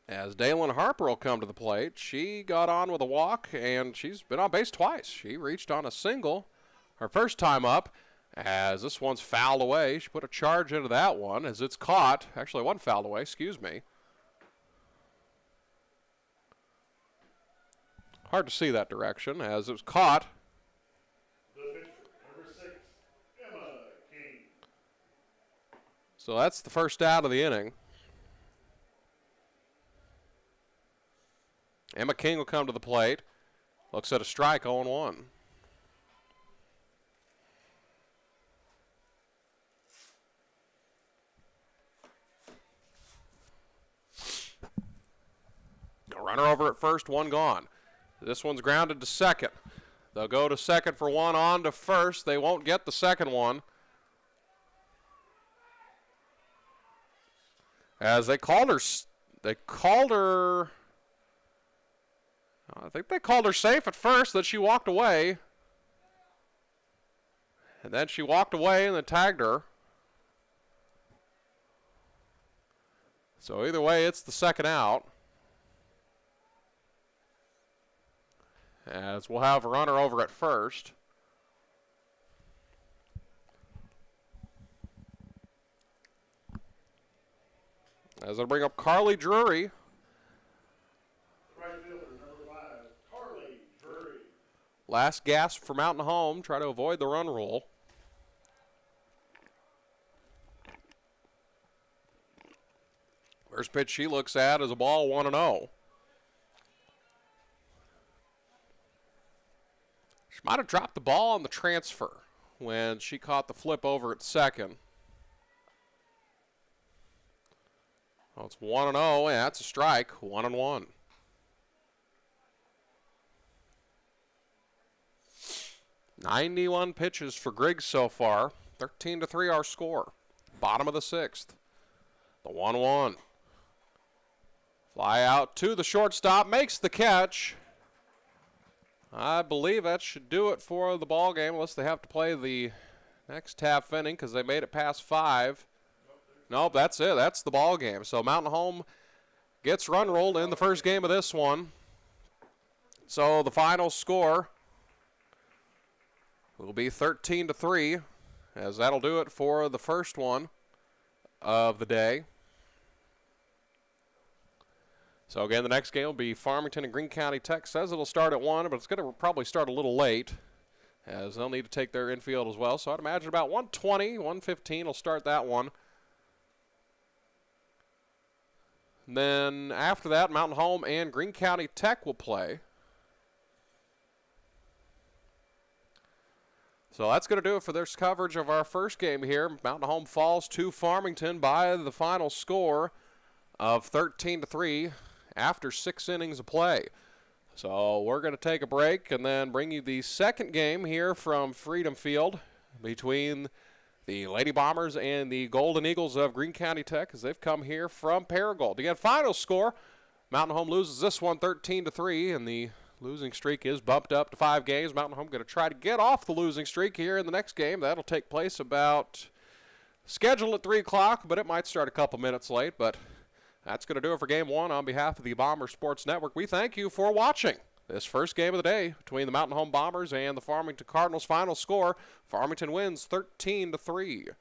As Dalen Harper will come to the plate. She got on with a walk, and she's been on base twice. She reached on a single her first time up, as this one's fouled away. She put a charge into that one as it's caught. Actually, it wasn't fouled away, excuse me. Hard to see that direction as it was caught. Number 6, Emma King. So that's the first out of the inning. Emma King will come to the plate. Looks at a strike, 0-1. A runner over at first, one gone. This one's grounded to second. They'll go to second for one, on to first. They won't get the second one. As they called her, I think they called her safe at first, then she walked away. And then she walked away and then tagged her. So either way, it's the second out. As we'll have a runner over at first. As I bring up Carly Drury. Right fielder, number 5, Carly Drury. Last gasp for Mountain Home. Try to avoid the run rule. First pitch she looks at is a ball 1-0. She might have dropped the ball on the transfer when she caught the flip over at second. Well, it's 1-0, and that's a strike, 1-1. "91 pitches for Griggs so far. 13-3 our score. Bottom of the 6th. The 1-1. Fly out to the shortstop, makes the catch. I believe that should do it for the ball game, unless they have to play the next half inning because they made it past 5. Nope, that's it. That's the ball game. So Mountain Home gets run rolled in the first game of this one. So the final score will be 13-3, as that'll do it for the first one of the day. So again, the next game will be Farmington and Greene County Tech. Says it'll start at 1, but it's going to probably start a little late, as they'll need to take their infield as well. So I'd imagine about 1:20, 1:15 will start that one. And then after that, Mountain Home and Greene County Tech will play. So that's going to do it for this coverage of our first game here. Mountain Home falls to Farmington by the final score of 13-3 after 6 innings of play. So we're going to take a break and then bring you the second game here from Freedom Field between the Lady Bombers and the Golden Eagles of Greene County Tech, as they've come here from Paragould. Again, final score, Mountain Home loses this one 13-3, and the losing streak is bumped up to 5 games. Mountain Home going to try to get off the losing streak here in the next game. That'll take place about scheduled at 3 o'clock, but it might start a couple minutes late. But that's going to do it for Game 1 on behalf of the Bomber Sports Network. We thank you for watching this first game of the day between the Mountain Home Bombers and the Farmington Cardinals. Final score, Farmington wins 13-3.